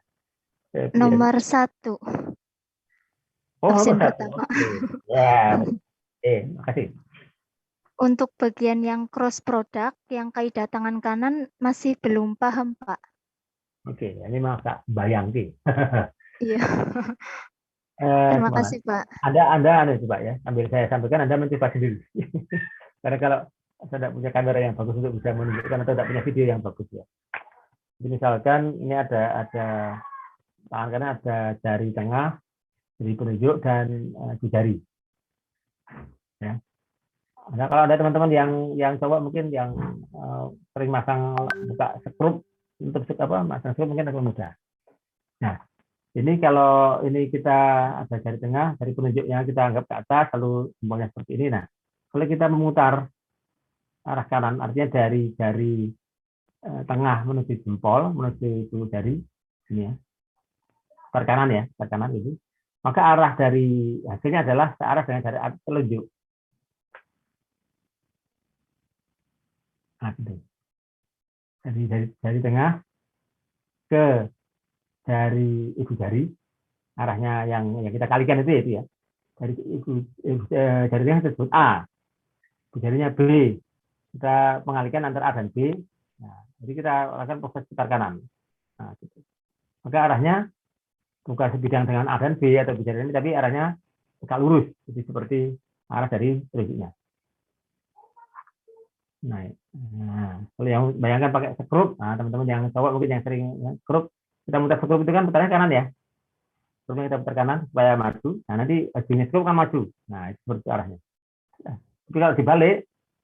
Nomor 1. Oh, Absen nomor 1. pertama. Ya, makasih. Untuk bagian yang cross product, yang kaidah tangan kanan masih belum paham, Pak. Oke, ini mah Kak bayang sih. Iya. Terima kasih, Pak. Anda coba ya, sambil saya sampaikan Anda mencoba sendiri. Karena kalau saya tidak punya kamera yang bagus untuk bisa menunjukkan atau tidak punya video yang bagus ya. Jadi misalkan ini ada tangan kanan ada jari tengah, jari penunjuk dan jari. Ya. Nah, kalau ada teman-teman yang coba mungkin yang sering buka skrup untuk masang skrup mungkin agak mudah. Nah, Ini kalau ini kita ada jari tengah, jari penunjuknya kita anggap ke atas, lalu jempolnya seperti ini. Nah, kalau kita memutar arah kanan, artinya dari jari tengah menuju jempol, menuju itu jari ini ya, putar kanan ya, putar kanan ini. Maka arah dari hasilnya adalah searah dengan jari telunjuk. Nah, gitu. Jadi dari tengah ke dari ibu jari, arahnya yang kita kalikan itu ya. Dari jari tengah tersebut A, ibu jarinya B. Kita mengalihkan antara A dan B. Nah, jadi kita lakukan proses putar kanan. Nah, gitu. Maka arahnya bukan sebidang dengan A dan B atau ibu jari ini, tapi arahnya tegak lurus, jadi seperti arah dari telunjuknya. Nah, kalau yang bayangkan pakai skrup, nah teman-teman yang cowok mungkin yang sering skrup, kita mutar skrup itu kan putarnya kanan ya. Skrupnya kita putar kanan supaya maju. Nah, nanti ujungnya skrup kan maju. Nah, itu seperti arahnya. Nah, tapi kalau dibalik,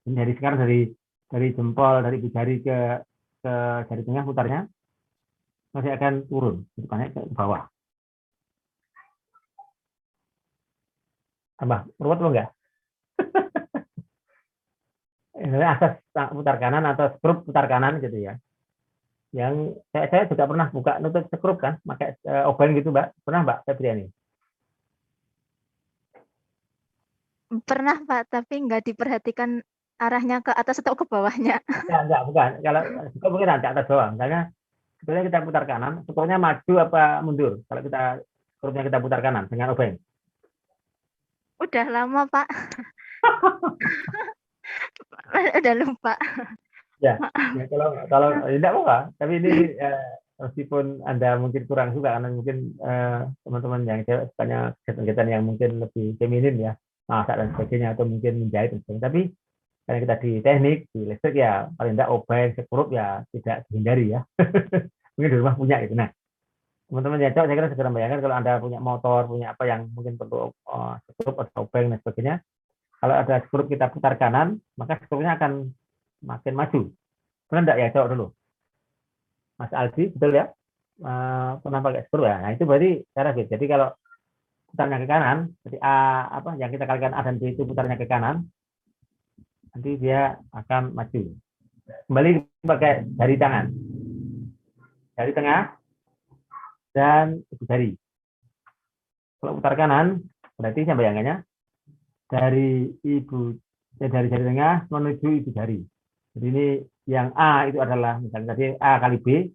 ini dari sekarang dari jempol, dari ibu jari ke jari tengah putarnya, masih akan turun, putarnya ke bawah. Tambah ruwet lo enggak? Asas putar kanan atau skrup putar kanan gitu ya. Yang saya juga pernah buka nutup skrup kan, pakai obeng gitu, Mbak. Pernah, Mbak Febriani? Pernah, Pak, tapi nggak diperhatikan arahnya ke atas atau ke bawahnya. Enggak, bukan. Kalau skrup mungkin nanti atas bawah. Misalnya sebetulnya kita putar kanan, skrupnya maju apa mundur? Kalau kita skrupnya kita putar kanan dengan obeng. Udah lama, Pak. Udah lupa. Ya kalau tidak apa, tapi ini meskipun Anda mungkin kurang suka karena mungkin teman-teman yang cewek sukanya kegiatan yang mungkin lebih feminin ya, masak dan sebagainya atau mungkin menjahit dan sebagainya. Tapi karena kita di teknik, di listrik ya paling tidak obeng, skrup ya tidak dihindari ya. Mungkin di rumah punya gitu. Nah, teman-teman yang cowok saya kira segera bayangkan kalau Anda punya motor, punya apa yang mungkin perlu skrup atau obeng dan sebagainya. Kalau ada skrup kita putar kanan, maka skrupnya akan makin maju. Pernah enggak ya cowok dulu? Mas Aldi, betul ya? Pernah pakai skrup ya? Nah, itu berarti cara beda. Jadi kalau putarnya ke kanan, jadi yang kita kalikan A dan B itu putarnya ke kanan, nanti dia akan maju. Kembali pakai jari tangan. Jari tengah dan ibu jari. Kalau putar kanan, berarti saya bayangannya dari jari tengah menuju ibu jari. Jadi ini yang A itu adalah misalnya tadi A kali B,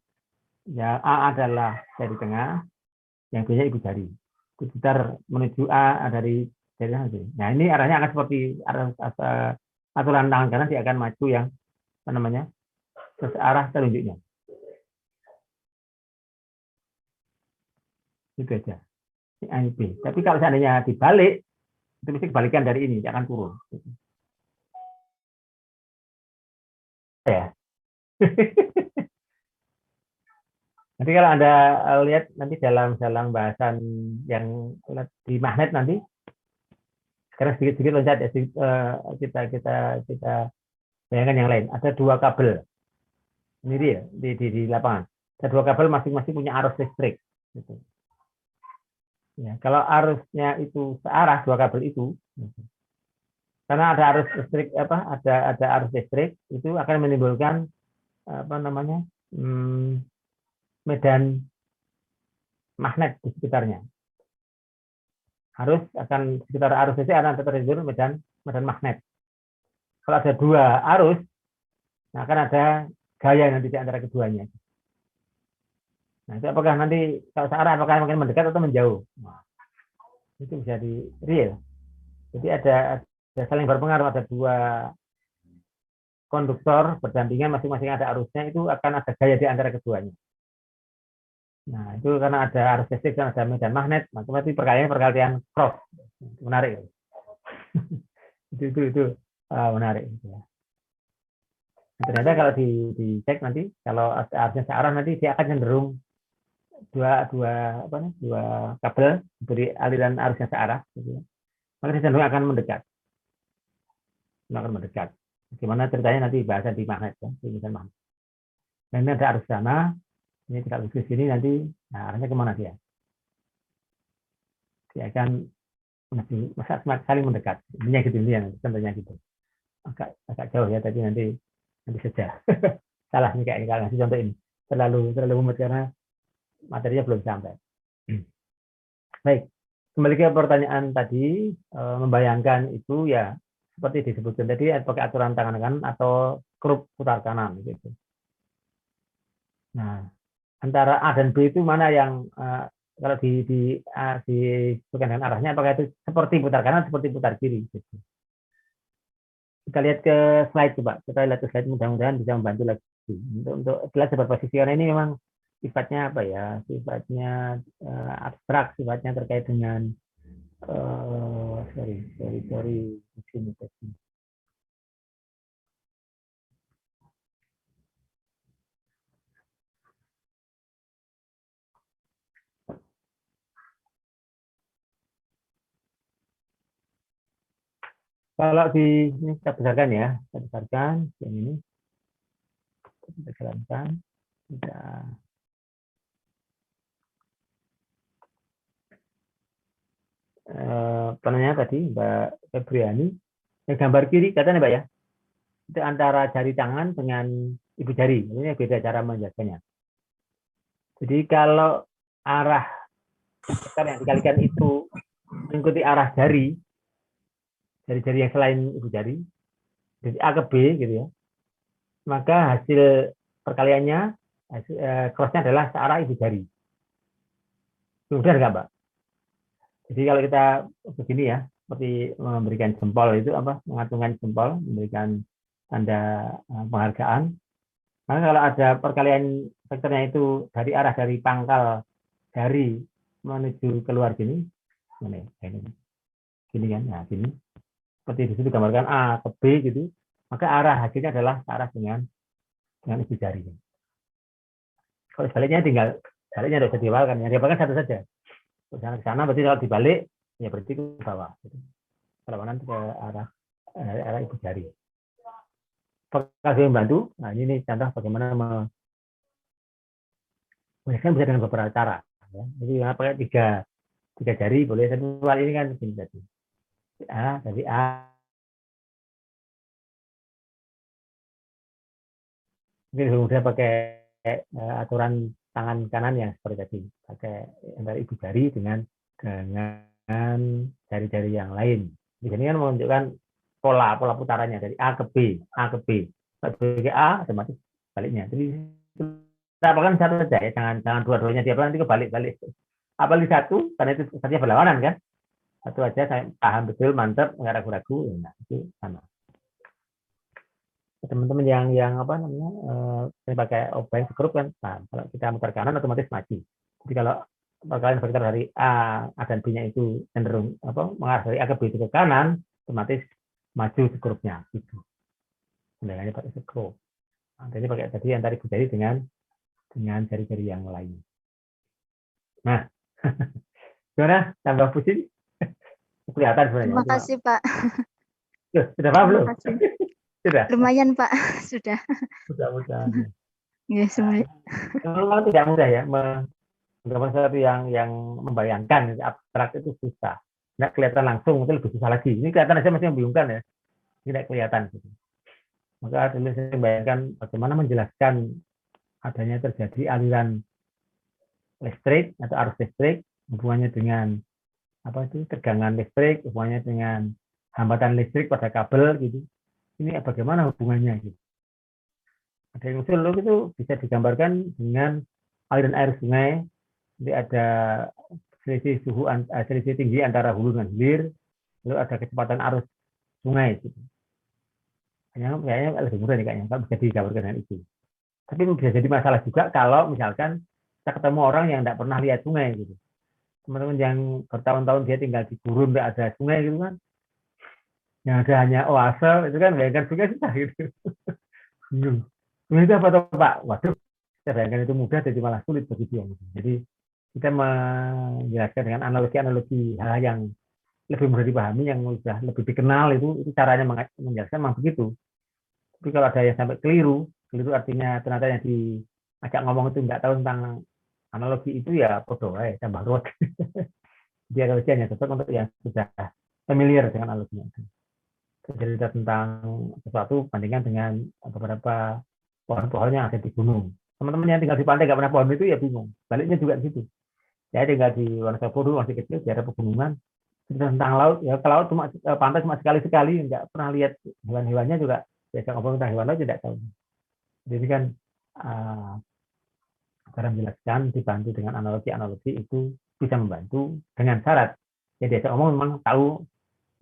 yang A adalah jari tengah, yang B-nya ibu jari. Putar menuju A dari jari tengah. Nah, ini arahnya akan seperti aturan tangan kanan, dia akan maju yang apa namanya? Arah telunjuknya. Itu aja. Ini A, B. Tapi kalau seandainya dibalik, itu mesti kebalikan dari ini, dia akan turun. Ya. Nanti kalau Anda lihat nanti dalam bahasan yang di magnet nanti, sekarang sedikit loncat ya, kita bayangkan yang lain. Ada dua kabel, ini dia di lapangan. Ada dua kabel masing-masing punya arus listrik. Gitu. Ya, kalau arusnya itu searah dua kabel itu, karena ada arus listrik ada arus listrik itu akan menimbulkan medan magnet di sekitarnya. Sekitar arus listrik akan tertimbul medan magnet. Kalau ada dua arus, akan ada gaya nanti di antara keduanya. Nah, itu apakah nanti kalau searah apakah makin mendekat atau menjauh? Nah, itu bisa di real. Jadi ada saling berpengaruh, ada dua konduktor berdampingan, masing-masing ada arusnya, itu akan ada gaya di antara keduanya. Nah, itu karena ada arus listrik dan ada medan magnet, maka berarti perkalian cross. Menarik. itu menarik. Ternyata kalau dicek nanti, kalau arusnya searah nanti dia akan cenderung dua kabel dari aliran arusnya searah, gitu ya. Maka dia cenderung akan mendekat. Gimana ceritanya nanti bahasa di magnet ya, di medan magnet. Nah, ini ada arus sana, ini kalau di sini nanti, nah arahnya kemana dia? dia akan saling mendekat. Intinya gitu, contohnya gitu. Agak jauh ya, tapi nanti saja. Salah nih kayak kalau ngasih contoh ini. Terlalu rumit karena materinya belum sampai. Baik, kembali ke pertanyaan tadi, membayangkan itu ya seperti disebutkan tadi, pakai aturan tangan kanan atau kerup putar kanan gitu. Nah, antara A dan B itu mana yang kalau disebutkan dengan arahnya, apakah itu seperti putar kanan, seperti putar kiri gitu. Kita lihat ke slide coba, kita lihat ke slide, mudah-mudahan bisa membantu lagi. Untuk jelas berposisi karena ini memang sifatnya apa ya, sifatnya abstrak, sifatnya terkait dengan kalau di ini kita besarkan ya, kita besarkan yang ini, kita jalankan, kita penanya tadi Mbak Febriani, yang gambar kiri katanya Mbak ya, itu antara jari tangan dengan ibu jari, ini beda cara menjelaskannya. Jadi kalau arah yang dikalikan itu mengikuti arah jari yang selain ibu jari, dari A ke B gitu ya, maka hasil perkaliannya, crossnya adalah searah ibu jari. Mudah nggak Mbak? Jadi kalau kita begini ya, seperti memberikan jempol itu apa, mengacungkan jempol, memberikan tanda penghargaan. Maka kalau ada perkalian vektornya itu dari pangkal jari menuju keluar gini, gini kan, nah gini. Seperti di situ gambarkan A ke B gitu, maka arah hasilnya adalah arah dengan ibu jari. Kalau sebaliknya sebaliknya tidak usah diwalkan, yang diwalkan satu saja. Ke sana berarti kalau dibalik ya berarti ke bawah. Perlawanan ke arah ibu jari. Apakah membantu? Nah ini contoh bagaimana bisa dengan beberapa cara. Ya. Jadi pakai tiga jari boleh, tapi ini kan begini tadi. Dari A. Mungkin kemudian pakai aturan tangan kanan yang seperti tadi, pakai antara ibu jari dengan jari-jari yang lain. Di sini kan menunjukkan pola putarannya dari A ke B, B ke A, otomatis baliknya. Jadi kita apakan satu saja ya, jangan dua-duanya tiap nanti kebalik-balik. Apalagi satu, karena itu artinya berlawanan kan. Satu aja saya paham betul, mantap, nggak ragu-ragu, nah itu sama. Teman-teman yang apa namanya pakai obeng sekrup kan, nah, kalau kita mutar kanan otomatis maju. Jadi kalau perkalian vektor dari A dan B-nya itu cenderung mengarah dari A ke B itu ke kanan, otomatis maju sekrupnya itu. Sebenarnya pakai sekrup. Nah, jadi pakai tadi yang tarik jari dengan jari-jari yang lain. Nah, gimana? Tambah pusing? Kelihatan sebenarnya. Terima kasih Pak. Sudah paham belum? Sudah. Lumayan Pak, sudah. Mudah-mudahan. Ya, semuanya. Memang tidak mudah ya, menggambar sesuatu yang membayangkan, abstrak itu susah. Nggak kelihatan langsung, itu lebih susah lagi. Ini kelihatan aja masih membingungkan ya, tidak kelihatan. Maka dulu saya membayangkan bagaimana menjelaskan adanya terjadi aliran listrik atau arus listrik, hubungannya dengan tegangan listrik, hubungannya dengan hambatan listrik pada kabel gitu. Ini bagaimana hubungannya gitu. Ada yang usul itu bisa digambarkan dengan aliran air sungai. Jadi ada selisih tinggi antara hulu dan hilir, lalu ada kecepatan arus sungai gitu. Kayaknya lebih mudah nih kayaknya, bisa digambarkan dengan itu. Tapi bisa jadi masalah juga kalau misalkan kita ketemu orang yang tidak pernah lihat sungai gitu. Teman-teman yang bertahun-tahun dia tinggal di gurun, tidak ada sungai gitu kan. Yang ada hanya oase, itu kan bayangkan sungai susah gitu. Sungai itu apa tuh Pak? Waduh, saya bayangkan itu mudah jadi malah sulit bagi dia. Jadi kita menjelaskan dengan analogi-analogi hal yang lebih mudah dipahami, yang sudah lebih dikenal itu caranya menjelaskan memang begitu. Tapi kalau ada yang sampai keliru artinya ternyata yang diajak ngomong itu nggak tahu tentang analogi itu ya bodoh tambah ruwet. Dia analogi hanya cocok untuk yang sudah familiar dengan analoginya itu. Cerita tentang sesuatu bandingkan dengan beberapa pohon-pohon yang ada di gunung. Teman-teman yang tinggal di pantai nggak pernah pohon itu ya bingung. Baliknya juga di situ. Saya tinggal di Wonosobo dulu masih kecil, di daerah pegunungan. Tentang laut, ya ke laut cuma pantai cuma sekali-sekali, nggak pernah lihat hewan-hewannya juga. Biasa ngobrol tentang hewan laut tidak tahu. Jadi ini kan cara menjelaskan dibantu dengan analogi-analogi itu bisa membantu dengan syarat. Ya diajak ngomong memang tahu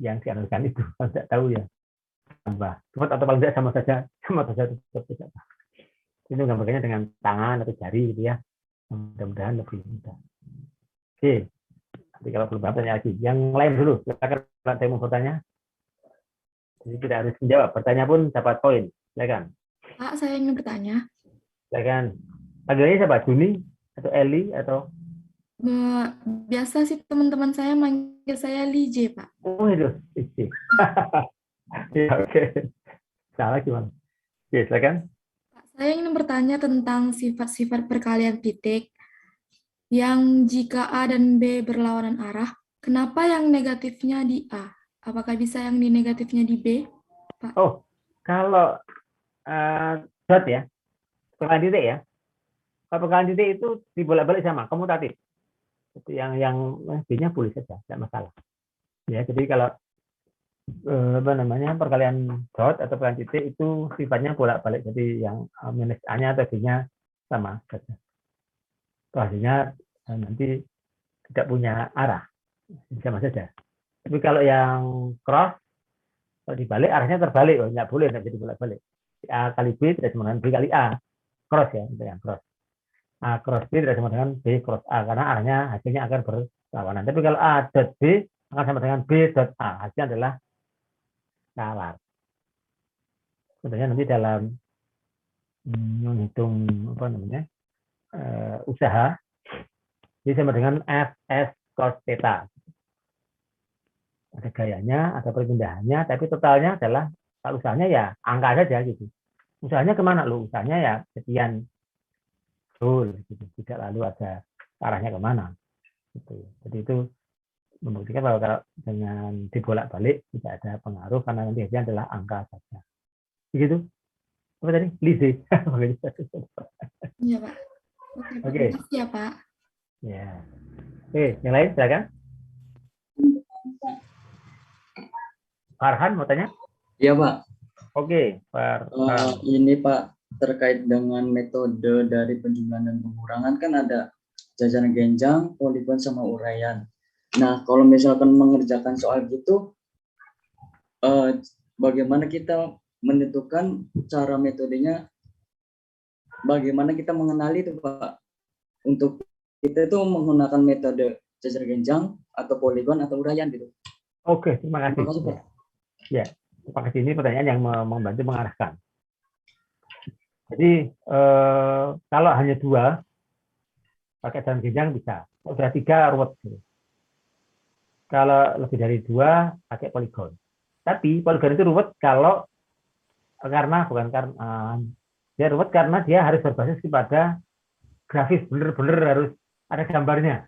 yang dianalogikan itu, kalau tidak tahu ya tambah. Cepat atau paling tidak sama saja tetap tidak. Ini gambarnya dengan tangan atau jari gitu ya. Mudah-mudahan lebih mudah. Oke. Nanti kalau belum paham tanya lagi. Yang lain dulu, silakan kalau saya mau bertanya. Jadi tidak harus menjawab. Bertanya pun dapat poin. Silakan. Pak, saya ingin bertanya. Silakan. Panggilannya siapa? Juni atau Eli atau? Biasa sih teman-teman saya manggil saya Lije, Pak. Oh itu. Ya, oke. Salah gimana? Oke, silakan. Pak, saya ingin bertanya tentang sifat-sifat perkalian titik yang jika A dan B berlawanan arah, kenapa yang negatifnya di A? Apakah bisa yang di negatifnya di B, Pak? Oh, kalau dot ya, perkalian titik ya. Kalau perkalian titik itu dibolak-balik sama komutatif. Itu yang B-nya boleh saja, tidak masalah. Ya, jadi kalau perkalian dot atau perkalian titik itu sifatnya bolak-balik. Jadi yang minus A-nya atau B-nya sama saja. Hasilnya nanti tidak punya arah, sama saja. Tapi kalau yang cross, kalau dibalik arahnya terbalik, oh, nggak boleh, nggak jadi bolak-balik. A kali B tidak sama dengan B kali A, cross ya, untuk yang cross. A cross B tidak sama dengan B cross A, karena arahnya hasilnya akan berlawanan. Tapi kalau A dot B akan sama dengan B dot A, hasilnya adalah scalar. Sebenarnya nanti dalam menghitung usaha, ini sama dengan Fs cos theta. Ada gayanya, ada perpindahannya, tapi totalnya adalah kalau usahanya ya angka saja gitu. Usahanya kemana lo? Usahanya ya sekian joule, gitu. Tidak lalu ada arahnya kemana. Gitu. Jadi itu membuktikan bahwa kalau dengan dibolak-balik tidak ada pengaruh karena nanti hasilnya adalah angka saja. Begitu? Apa tadi? Lise. Iya, Pak. Oke, terima kasih ya, Pak. Ya. Oke, yang lain silakan. Farhan mau tanya? Iya, Pak. Oke, Farhan. Ini Pak, terkait dengan metode dari penjumlahan dan pengurangan kan ada jajaran genjang, poligon, sama uraian. Nah, kalau misalkan mengerjakan soal gitu, bagaimana kita menentukan cara metodenya? Bagaimana kita mengenali itu, Pak? Untuk kita itu menggunakan metode jajar genjang atau poligon atau uraian gitu. Oke, terima kasih. Terima kasih, Pak. Ya, terima kasih. Ini pertanyaan yang membantu mengarahkan. Jadi kalau hanya 2 pakai jajar genjang bisa. Kalau sudah 3 ruwet. Kalau lebih dari 2 pakai poligon. Tapi poligon itu ruwet kalau dia ruwet karena dia harus berbasis kepada grafis, bener-bener harus ada gambarnya.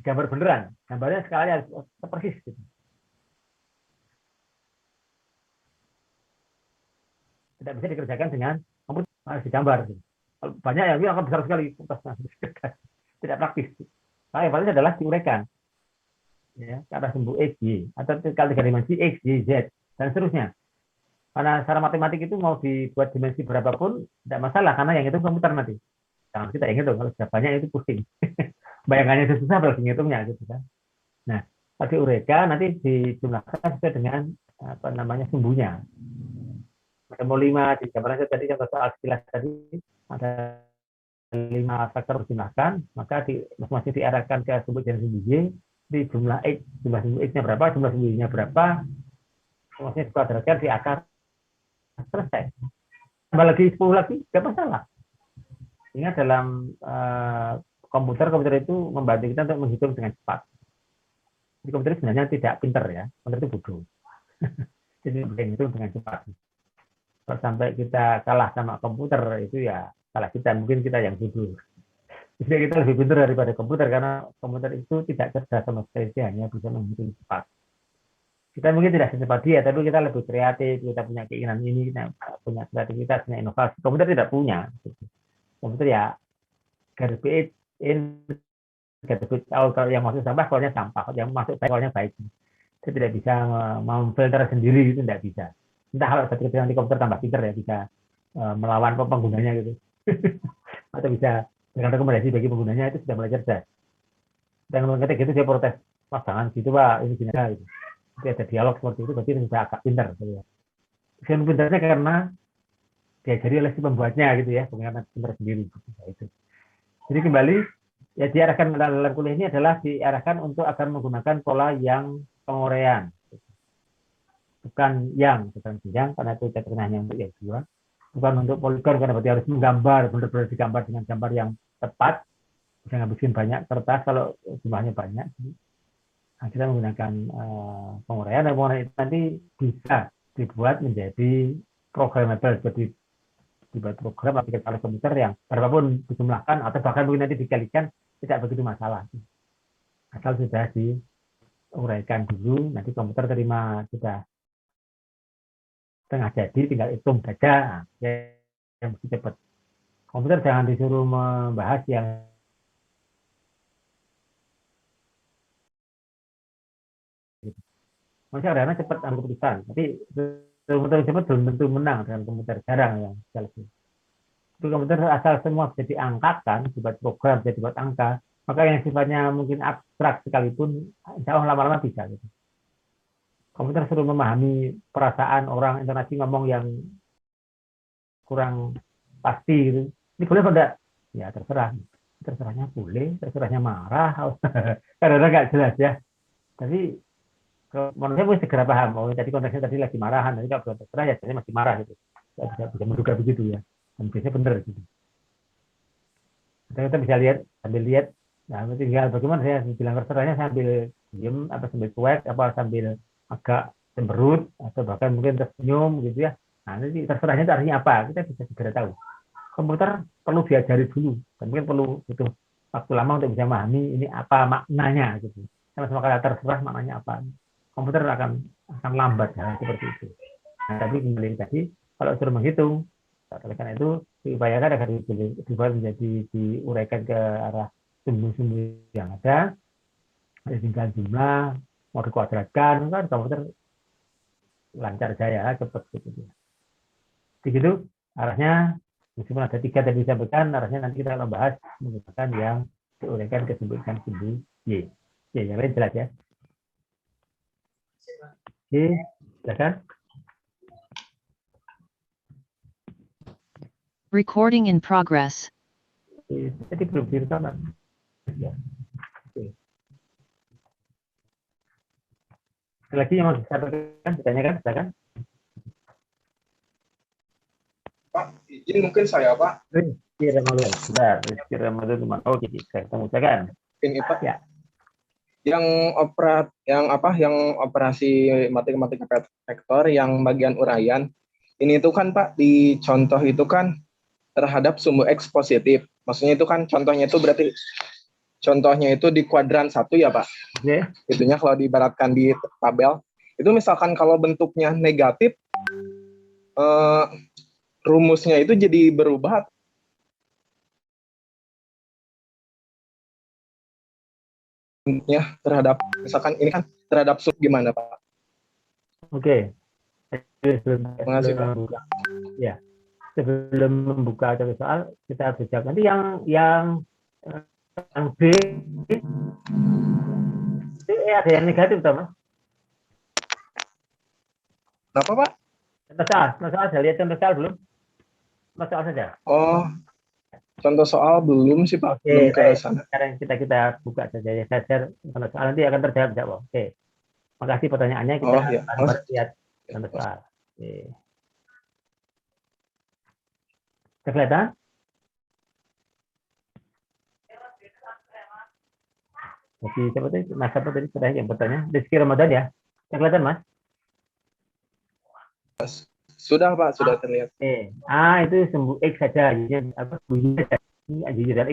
Gambar beneran, gambarnya skalanya harus persis. Gitu. Tidak bisa dikerjakan dengan komputer, harus digambar. Gitu. Banyak yang akan besar sekali, tidak praktis. Nah, yang paling adalah diuraikan. Ya, cara sumbu X, Y, atau kali 3 dimensi X, Y, Z, dan seterusnya. Karena secara matematik itu mau dibuat dimensi berapapun tidak masalah, karena yang itu komputer nanti. Jangan kita ingat dong, kalau sudah banyak itu pusing. Bayangannya itu susah apalagi ngitungnya gitu kan. Nah, kalau diuraikan nanti dijumlahkan sesuai dengan sumbunya. Mau 5 di gambaran saya tadi contoh soal sekilas tadi ada 5 faktor dijumlahkan, maka masing-masing diarahkan ke sumbu dan sumbu Y, di jumlah X, jumlah sumbu X-nya berapa, jumlah sumbu Y-nya berapa, masing-masing dikuadratkan di akar, selesai. Tambah lagi 10 lagi, tidak masalah. Ingat dalam komputer itu membantu kita untuk menghitung dengan cepat. Jadi komputer sebenarnya tidak pinter ya, komputer itu bodoh. Jadi menghitung dengan cepat. Kalau sampai kita kalah sama komputer itu ya salah kita, mungkin kita yang bodoh. Jadi kita lebih pintar daripada komputer karena komputer itu tidak cerdas sama sekali, dia hanya bisa menghitung cepat. Kita mungkin tidak secepat dia, tapi kita lebih kreatif, kita punya keinginan ini, kita punya kreativitas, punya inovasi. Komputer tidak punya. Komputer ya garis in, garis out, kalau yang masuk sampah, keluarnya sampah, kalau yang masuk baik, keluarnya baik. Dia tidak bisa memfilter sendiri, itu tidak bisa. Entah kalau ketika nanti komputer tambah pintar ya bisa melawan penggunanya gitu. Atau bisa dengan rekomendasi bagi penggunanya, itu sudah mulai cerdas. Dan ketika itu dia protes, mas jangan gitu pak, ini gini gitu. Jadi ada dialog seperti itu, berarti sudah agak pintar. Gitu ya. Dengan pintarnya karena diajari oleh si pembuatnya gitu ya, bukan karena pintar sendiri. Gitu. Itu. Jadi kembali ya diarahkan dalam kuliah ini adalah diarahkan untuk agar menggunakan pola yang penguraian, bukan yang karena itu catatan untuk yang dua, bukan untuk poligon karena berarti harus menggambar, benar-benar digambar dengan gambar yang tepat, bisa ngabisin banyak kertas kalau jumlahnya banyak. Nah, kita menggunakan penguraian, dan penguraian itu nanti bisa dibuat menjadi programmable, jadi dibuat program aplikasi oleh komputer yang berapapun dijumlahkan atau bahkan mungkin nanti dikalikan tidak begitu masalah. Asal sudah diuraikan dulu, nanti komputer terima sudah setengah jadi, tinggal hitung saja, yang mesti cepat. Komputer jangan disuruh membahas yang maksudnya kadang-kadang cepat ambil keputusan, tapi komputer cepat belum tentu menang dengan komputer, jarang yang selesai. Tapi komputer asal semua bisa diangkakan, dibuat program, bisa dibuat angka, maka yang sifatnya mungkin abstrak sekalipun, insya Allah lama-lama bisa. Gitu. Komputer suruh memahami perasaan orang, intonasi ngomong yang kurang pasti gitu. Ini boleh atau enggak? Ya terserah. Terserahnya boleh, terserahnya marah. Kadang-kadang nggak jelas ya. Tapi manusia pun segera paham. Oh, tadi konteksnya tadi lagi marahan. Nanti kalau terserah ya jadi masih marah gitu. Bisa menduga begitu ya. Dan biasanya benar gitu. Kita bisa lihat sambil lihat. Nah, tinggal bagaimana saya bilang terserahnya sambil diem atau sambil cuek apa sambil agak cemberut atau bahkan mungkin tersenyum gitu ya. Nah, nanti terserahnya itu artinya apa? Kita bisa segera tahu. Komputer perlu diajari dulu, dan mungkin perlu butuh waktu lama untuk bisa memahami ini apa maknanya gitu. Sama-sama kata terserah maknanya apa. Komputer akan lambat ya, seperti itu. Nah, tapi kembali tadi kalau suruh menghitung, oleh karena itu diupayakan agar dibuat menjadi diuraikan ke arah sumbu-sumbu yang ada, tinggal jumlah, mau dikuadratkan, kan komputer lancar jaya, cepat gitu. Begitu arahnya, meskipun ada 3 tadi disampaikan, arahnya nanti kita akan bahas menggunakan yang diuraikan ke sumbu Y. Ya, yang lain jelas ya. Oke, silakan. Recording in progress. Jadi belum direkam. Ya. Oke. Lagi yang mau disampaikan, ditanyakan, silakan. Pak, izin mungkin saya Pak. Rizky Ramadan, benar. Rizky Ramadan, oke, saya temukan. Ini Pak. Ya. Yang operasi matematika vektor yang bagian uraian ini itu kan Pak di contoh itu kan terhadap sumbu X positif. Maksudnya itu kan contohnya itu berarti contohnya itu di kuadran 1 ya Pak. Okay. Itunya kalau diibaratkan di tabel itu misalkan kalau bentuknya negatif rumusnya itu jadi berubah. Ya terhadap misalkan ini kan terhadap sub gimana Pak? Oke. Terima kasih Pak. Ya, sebelum membuka soal kita harus jawab. Nanti yang B itu ada yang negatif toh Mas? Kenapa Pak? Masalah ada lihat contoh soal belum? Masalah saja. Oh. Contoh soal belum sih Pak. Oke, belum ke sana. Sekarang kita buka saja ya. Saya share contoh soal nanti akan terjawab. Oke. Makasih pertanyaannya, kita akan lihat contoh soal. Oke. Kelihatan? Jadi seperti Mas apa tadi sudah yang bertanya? Rizky Ramadan ya? Kelihatan Mas? Sudah Pak, sudah terlihat. Itu sumbu X saja. Ini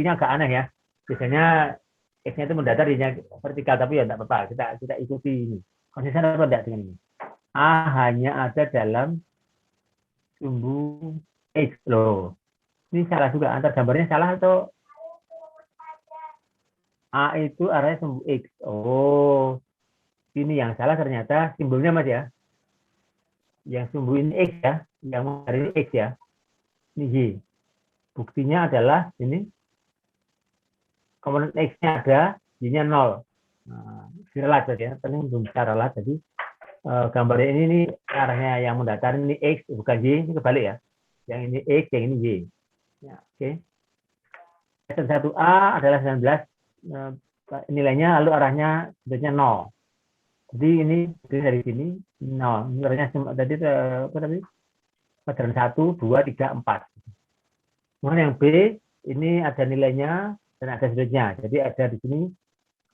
agak aneh ya. Biasanya X-nya itu mendatar di vertikal, tapi ya tidak apa-apa. Kita ikuti ini. Konsisten apa tidak dengan ini? A hanya ada dalam sumbu X loh. Ini salah juga. Antar gambarnya salah atau A itu arahnya sumbu X. Oh, ini yang salah ternyata simbolnya Mas ya. Yang sumbu ini X ya. Yang hari ini X ya. Ini Y. Buktinya adalah ini. Komponen X-nya ada, Y-nya 0. Nah, diralat ya, tadi belum secara ralat. Jadi gambarnya ini arahnya yang mendatar ini X, bukan Y, ini kebalik ya. Yang ini X, yang ini Y. Ya, oke. S1A adalah 19 nilainya, lalu arahnya sebetulnya 0. Jadi ini dari sini 0. Nilainya tadi apa tadi? Kuadran 1, 2, 3, 4. Kemudian yang B ini ada nilainya dan ada sudutnya. Jadi ada di sini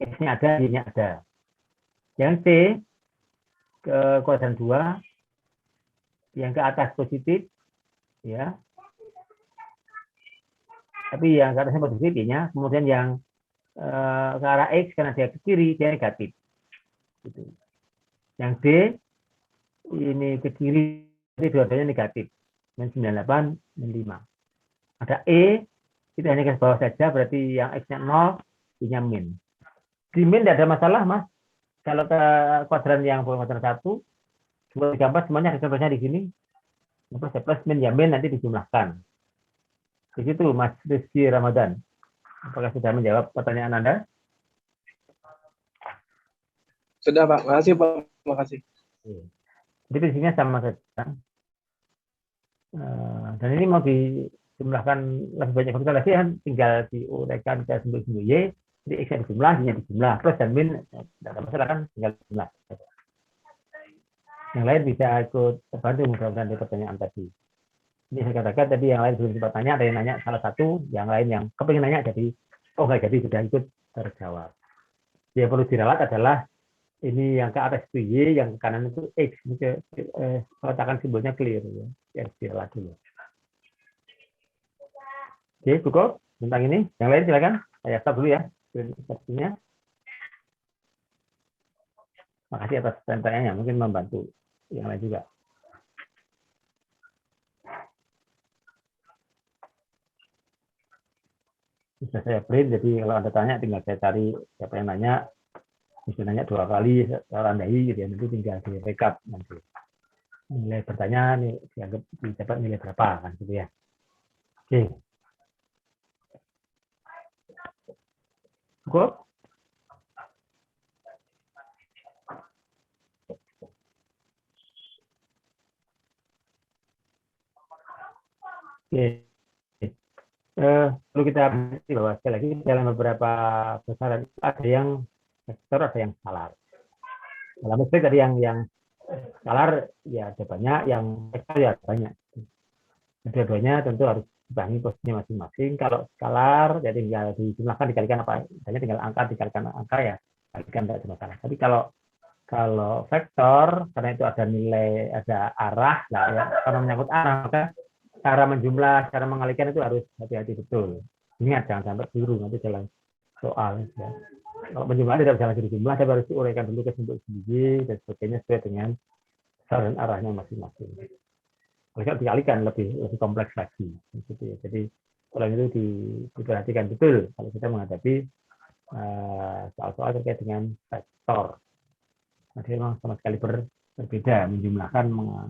X-nya ada, Y-nya ada. Yang C ke kuadran 2, yang ke atas positif, ya. Tapi yang ke atasnya positif, Y-nya. Kemudian yang ke arah X karena dia ke kiri, dia negatif. Gitu. Yang D ini ke kiri, jadi dua-duanya negatif. Dan 98, dan 5. Ada E, itu hanya ke bawah saja, berarti yang X-nya 0, Y-nya min. Di min tidak ada masalah, Mas. Kalau ke kuadran yang kuadran 1, 2, 3, 4, semuanya ada di sini. Plus, min, ya min, nanti dijumlahkan. Begitu, Mas Rizky Ramadan. Apakah sudah menjawab pertanyaan Anda? Sudah, Pak. Makasih, Pak. Makasih. Jadi prinsipnya sama saja. Dan ini mau dijumlahkan lebih banyak faktor lagi, kan tinggal diuraikan ke sumbu-sumbu Y. Jadi X-nya dijumlah, Y-nya dijumlah. Plus dan min, tidak ada masalah kan, tinggal dijumlah. Yang lain bisa ikut terbantu mudah-mudahan dari pertanyaan tadi. Ini saya katakan tadi yang lain belum sempat tanya, ada yang nanya salah satu, yang lain yang kepingin nanya jadi, oh nggak jadi, sudah ikut terjawab. Yang perlu diralat adalah ini yang ke atas itu Y, yang ke kanan itu X. Ini letakkan simbolnya clear, ya. Yang diralat dulu. Oke, cukup tentang ini. Yang lain silakan. Saya stop dulu ya. Sepertinya. Makasih atas pertanyaannya, mungkin membantu yang lain juga. Bisa saya print, jadi kalau Anda tanya tinggal saya cari siapa yang nanya. Bisa nanya 2 kali, saya tandai gitu ya, nanti tinggal direkap nanti. Nilai pertanyaan nih dianggap didapat nilai berapa kan gitu ya. Oke. Cukup? Oke. Perlu kita berarti bahwa sekali lagi dalam beberapa besaran ada yang vektor, ada yang skalar. Dalam aspek tadi yang skalar ya ada banyak, yang vektor ya ada banyak. Dua-duanya tentu harus dibagi posisinya masing-masing. Kalau skalar ya tinggal dijumlahkan dikalikan apa, misalnya tinggal angka dikalikan angka ya, kalikan tidak ada masalah. Tapi kalau vektor karena itu ada nilai, ada arah, lah ya, karena menyangkut arah maka cara menjumlah, cara mengalikan itu harus hati-hati betul. Ingat jangan sampai keliru nanti dalam soal. Ya. Kalau menjumlah tidak bisa lagi dijumlah, tapi harus diuraikan dulu ke sumbu-sumbu Y dan sebagainya sesuai dengan saran arahnya masing-masing. Kalau dikalikan lebih kompleks lagi. Gitu ya. Jadi kalau itu diperhatikan betul kalau kita menghadapi soal-soal terkait dengan vektor. Nah, dia memang sama sekali berbeda, menjumlahkan,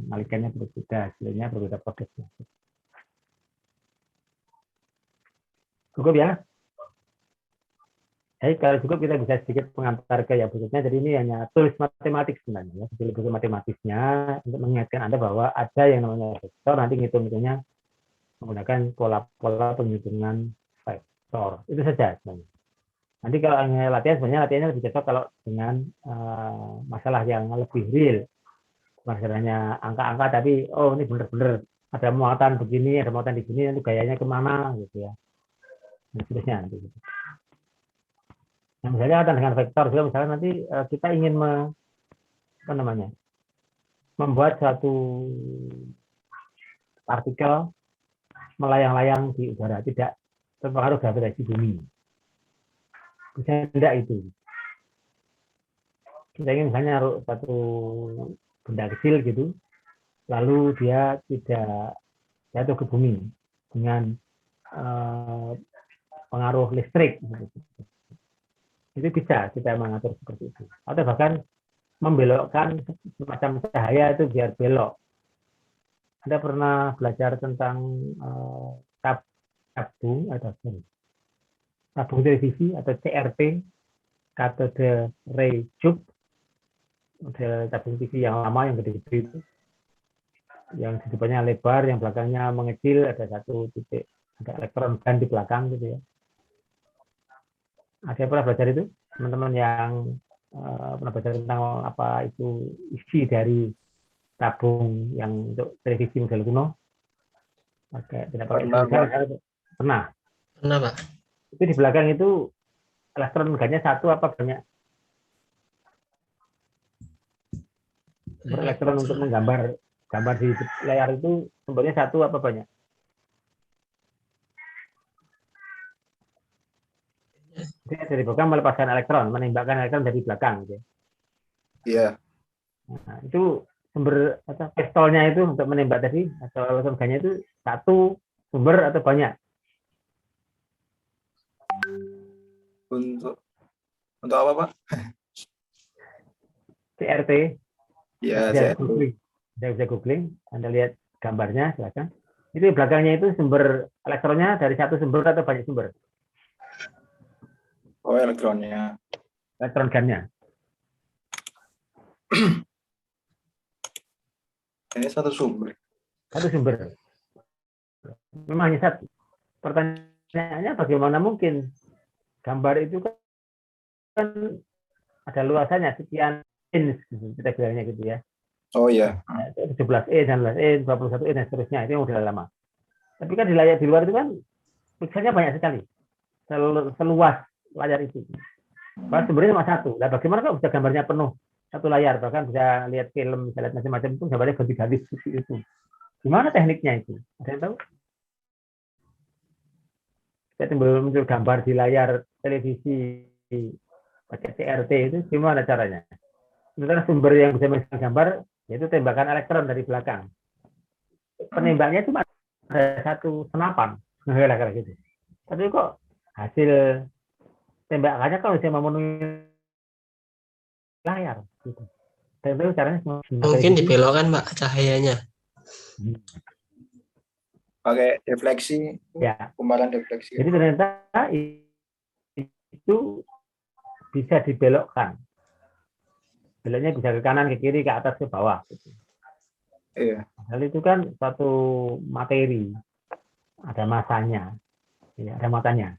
mengalikannya berbeda, hasilnya berbeda prosesnya. Cukup ya? Kalau cukup kita bisa sedikit mengantar ke yang berikutnya. Jadi ini hanya tulis matematik sebenarnya. Jadi buku matematisnya untuk mengingatkan Anda bahwa ada yang namanya vektor. Nanti ngitung-ngitungnya menggunakan pola-pola penghitungan vektor. Itu saja sebenarnya. Nanti kalau latihan, sebenarnya latihannya lebih cocok kalau dengan masalah yang lebih real. Masalahnya angka-angka, tapi oh ini benar-benar ada muatan begini, ada muatan di sini, nanti gayanya kemana gitu ya. Dan seterusnya nanti. Nah, misalnya dengan vektor juga, misalnya nanti kita ingin membuat suatu partikel melayang-layang di udara, tidak terpengaruh gravitasi bumi. bisa tidak itu. Kita ingin misalnya naruh satu benda kecil gitu, lalu dia tidak jatuh ke bumi dengan pengaruh listrik. Itu bisa kita mengatur seperti itu. Atau bahkan membelokkan semacam cahaya itu biar belok. Anda pernah belajar tentang tabung televisi atau CRT, cathode ray tube, model tabung TV yang lama yang gede-gede itu, yang di depannya lebar, yang belakangnya mengecil, ada satu titik, ada elektron gun di belakang gitu ya. Ada yang pernah belajar itu? Teman-teman yang pernah belajar tentang apa itu isi dari tabung yang untuk televisi model kuno? Pakai tidak pakai pernah. Pernah, Pak. Itu di belakang itu elektron gunnya satu apa banyak? Elektron untuk menggambar gambar di layar itu sumbernya satu apa banyak? Dia dari belakang melepaskan elektron, menembakkan elektron dari belakang. Gitu. Iya. Nah, itu sumber atau pistolnya itu untuk menembak tadi atau elektron gunnya itu satu sumber atau banyak? Untuk apa, Pak? CRT. Ya, Saya bisa googling, Anda lihat gambarnya silakan. Itu di belakangnya itu sumber elektronnya dari satu sumber atau banyak sumber? Oh, elektronnya. Elektron gunnya. Ini satu sumber. Satu sumber. Memang hanya satu. Pertanyaannya bagaimana mungkin gambar itu kan ada luasannya sekian inch, kita bilangnya gitu ya. Oh iya. 17E, 19E, 21E dan seterusnya, itu yang udah lama. Tapi kan di layar di luar itu kan pikselnya banyak sekali. Seluas layar itu. Padahal sumbernya cuma satu. Nah, bagaimana kalau bisa gambarnya penuh satu layar, bahkan bisa lihat film, bisa lihat macam-macam itu gambarnya ganti-ganti seperti itu. Gimana tekniknya itu? Ada yang tahu? Saya muncul gambar di layar televisi pakai CRT itu gimana caranya? Sementara sumber yang bisa menghasilkan gambar yaitu tembakan elektron dari belakang. Penembaknya cuma ada satu senapan, kayak gitu. Tapi kok hasil tembakannya kalau bisa memenuhi layar, gitu. Dan itu caranya mungkin dibelokkan, Pak, cahayanya. Pakai defleksi, ya. Kumparan defleksi. Jadi ternyata itu bisa dibelokkan. Beloknya bisa ke kanan, ke kiri, ke atas, ke bawah. Gitu. Iya. Hal itu kan suatu materi, ada masanya, ya, ada matanya.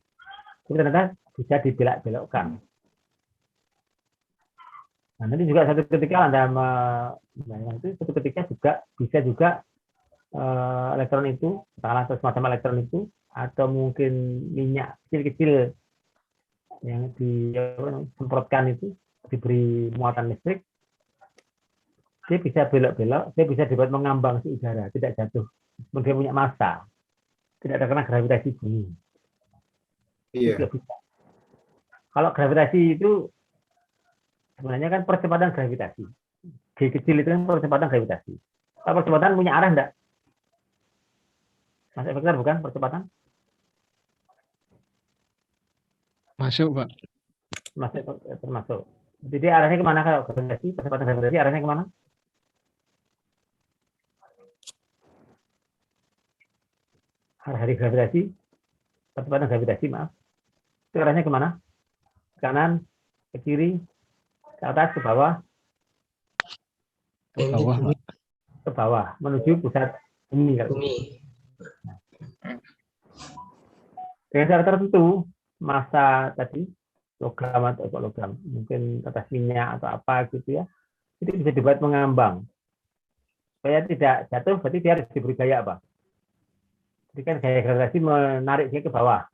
Itu ternyata bisa dibelok-belokkan. Nah, nanti juga satu ketika Anda itu satu ketika juga bisa juga elektron itu, katakanlah semacam elektron itu, atau mungkin minyak kecil-kecil yang disemprotkan itu, diberi muatan listrik, dia bisa belok-belok, dia bisa dibuat mengambang di udara, tidak jatuh. Dia punya massa, tidak terkena gravitasi bumi. Iya. Kalau gravitasi itu sebenarnya kan percepatan gravitasi. G kecil itu kan percepatan gravitasi. Kalau percepatan punya arah enggak? Mas Efektor bukan percepatan? Masuk, Pak. Termasuk. Jadi arahnya kemana kalau gravitasi? Percepatan gravitasi arahnya kemana? Arah dari gravitasi, percepatan gravitasi, maaf. Itu arahnya kemana? Ke kanan, ke kiri, ke atas, ke bawah? Ke bawah, Pak. Ke bawah, menuju pusat bumi. Dengan cara tertentu, massa tadi, logam atau logam, mungkin kertas minyak atau apa gitu ya, itu bisa dibuat mengambang. Supaya tidak jatuh, berarti dia harus diberi gaya apa? Jadi kan gaya gravitasi menarik dia ke bawah.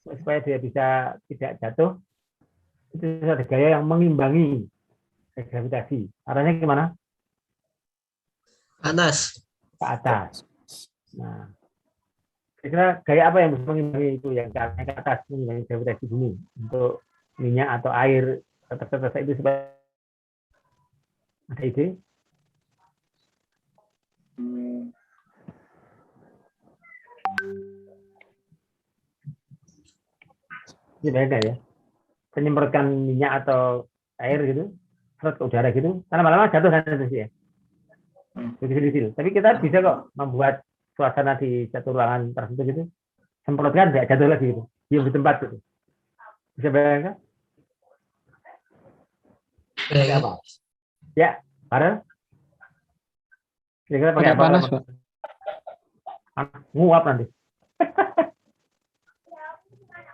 Supaya dia bisa tidak jatuh, itu ada gaya yang mengimbangi gravitasi. Arahnya kemana? Atas. Ke atas. Nah, Kira gaya apa yang bisa mengimbangi itu yang ke atas mengimbangi gravitasi bumi untuk minyak atau air tetes itu supaya ada ide? Ini beda ya. Penyemprotkan minyak atau air gitu, serot ke udara gitu, karena lama-lama jatuh kan itu ya. Kecil-kecil. Tapi kita bisa kok membuat suasana di satu ruangan tertentu gitu, semprotkan tidak jatuh lagi gitu, diam di tempat gitu. Bisa bayangkan? Pakai apa? Ya, Farel. Kira-kira pakai apa? Panas, Pak. Nguap nanti.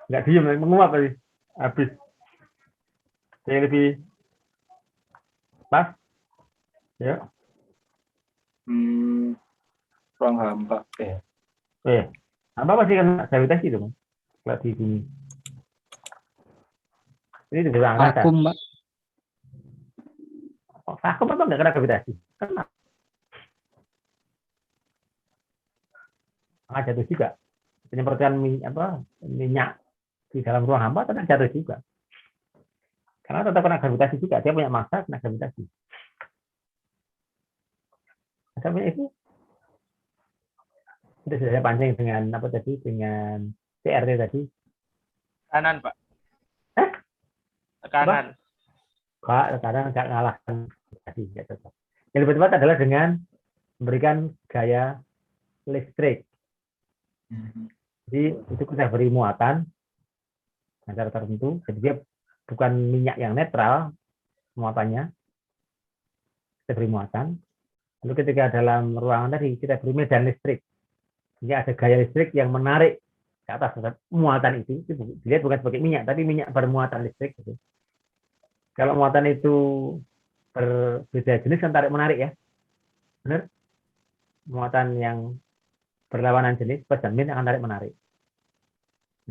Nggak diem, menguap tadi. Habis. Yang lebih pas. Ya. Ruang hampa. Hampa pasti kan gravitasi itu kan. Kalau di bumi. Ini di ruang angkasa. Vakum, Pak. Vakum apa nggak kena gravitasi? Kena. Maka jatuh juga. Penyemprotan minyak di dalam ruang hampa tetap jatuh juga. Karena tetap kena gravitasi juga. Dia punya massa kena gravitasi. Ada punya itu. Itu sudah saya pancing dengan apa tadi? Dengan CRT tadi. Kanan, Pak. Tekanan. Kak, tekanan nggak ngalahkan tadi. Yang lebih tepat adalah dengan memberikan gaya listrik. Jadi itu kita beri muatan dengan cara tertentu. Jadi dia bukan minyak yang netral muatannya. Kita beri muatan. Lalu ketika dalam ruangan tadi kita beri medan listrik. Jadi ada gaya listrik yang menarik ke atas muatan itu dilihat bukan sebagai minyak, tapi minyak bermuatan listrik. Gitu. Kalau muatan itu berbeda jenis kan tarik menarik ya, benar? Muatan yang berlawanan jenis plus dan min akan tarik menarik.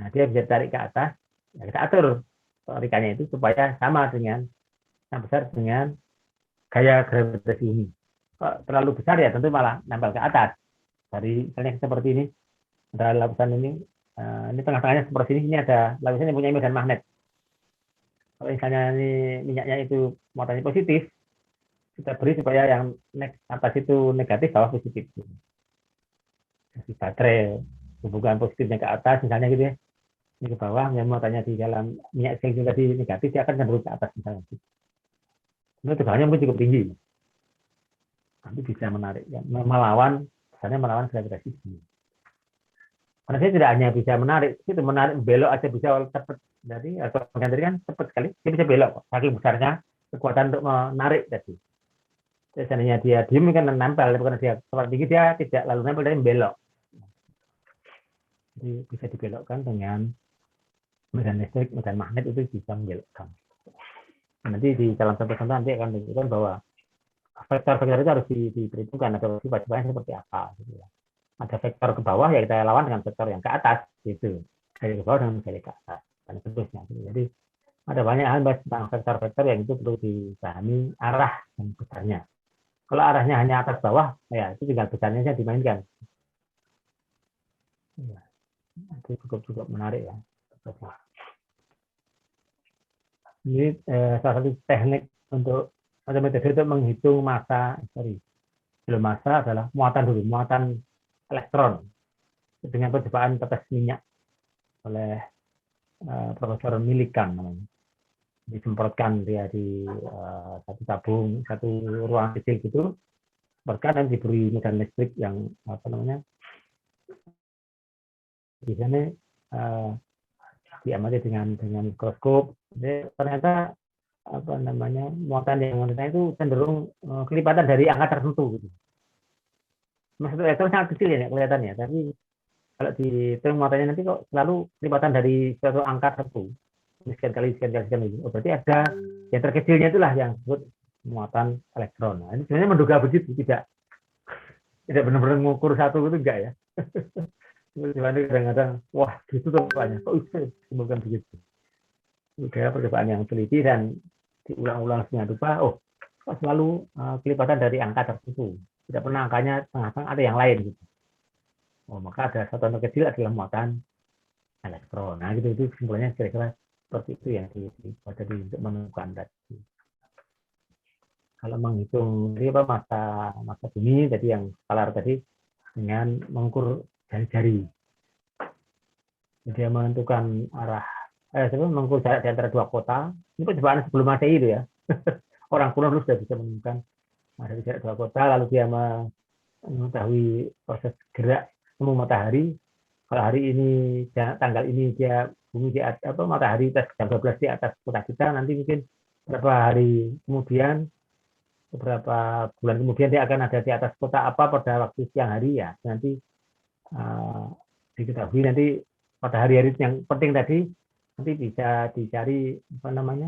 Nah dia bisa tarik ke atas, ya kita atur tarikannya itu supaya sama dengan yang besar dengan gaya gravitasi bumi. Kalau terlalu besar ya tentu malah nempel ke atas. Dari misalnya seperti ini, ada lapisan ini tengah-tengahnya seperti ini ada lapisan yang punya medan magnet. Kalau misalnya ini minyaknya itu muatannya positif, kita beri supaya yang atas itu negatif, bawah positif. Jadi baterai hubungan positifnya ke atas misalnya gitu ya, ini ke bawah, yang muatannya di dalam minyak yang tadi negatif, dia akan cenderung ke atas misalnya. Ini tegangannya mungkin cukup tinggi, nanti bisa menarik, ya, melawan gravitasi bumi. Karena saya tidak hanya bisa menarik, itu menarik belok aja bisa cepat. Jadi atau tadi kan cepat sekali, dia bisa belok. Saking besarnya kekuatan untuk menarik tadi. Seandainya dia diem kan nempel, karena dia cepat tinggi dia tidak lalu nempel dan belok. Jadi bisa dibelokkan dengan medan listrik, medan magnet itu bisa membelokkan. Nanti di dalam contoh nanti akan menunjukkan bahwa vektor-vektor itu harus diperhitungkan atau sifat-sifatnya seperti apa. Gitu ya. Ada vektor ke bawah ya kita lawan dengan vektor yang ke atas, gitu. Dari ke bawah dengan dari ke atas. Dan seterusnya. Jadi ada banyak hal tentang vektor-vektor yang itu perlu dipahami arah dan besarnya. Kalau arahnya hanya atas bawah, ya itu tinggal besarnya saja dimainkan. Ya, itu cukup menarik ya. Ini salah satu teknik untuk atau metode untuk menghitung massa, belum massa adalah muatan dulu, muatan elektron dengan percobaan tetes minyak oleh Profesor Millikan namanya. Disemprotkan dia di satu tabung, satu ruang kecil gitu, semprotkan dan diberi medan listrik yang apa namanya, di sana diamati dengan mikroskop. Jadi, ternyata apa namanya muatan yang menurutnya itu cenderung kelipatan dari angka tertentu gitu. Maksudnya elektron sangat kecil ya kelihatannya, tapi kalau dihitung muatannya nanti kok selalu kelipatan dari suatu angka tertentu. Sekian kali itu. Oh, berarti ada yang terkecilnya itulah yang disebut muatan elektron. Nah, ini sebenarnya menduga begitu, tidak benar-benar mengukur satu itu enggak ya. Kadang-kadang wah gitu tuh banyak kok bisa disebutkan begitu. Udah percobaan yang teliti dan diulang-ulang dengan rupa, selalu kelipatan dari angka tertentu. Tidak pernah angkanya tengah-tengah ada yang lain gitu. Oh, maka ada satu contoh kecil adalah muatan elektron. Nah, gitu itu kesimpulannya kira-kira seperti itu yang dibuat tadi untuk menemukan tadi. Kalau menghitung ini apa masa bumi tadi yang skalar tadi dengan mengukur jari-jari. Jadi dia menentukan arah mengukur jarak di antara dua kota. Ini percobaan sebelum Masehi itu ya. Orang kuno dulu sudah bisa menemukan jarak dua kota, lalu dia mengetahui proses gerak semu matahari. Kalau hari ini tanggal ini dia bumi di atas matahari jam 12 di atas kota kita, nanti mungkin beberapa hari kemudian, beberapa bulan kemudian dia akan ada di atas kota apa pada waktu siang hari ya. Nanti diketahui nanti pada hari-hari yang penting tadi nanti bisa dicari apa namanya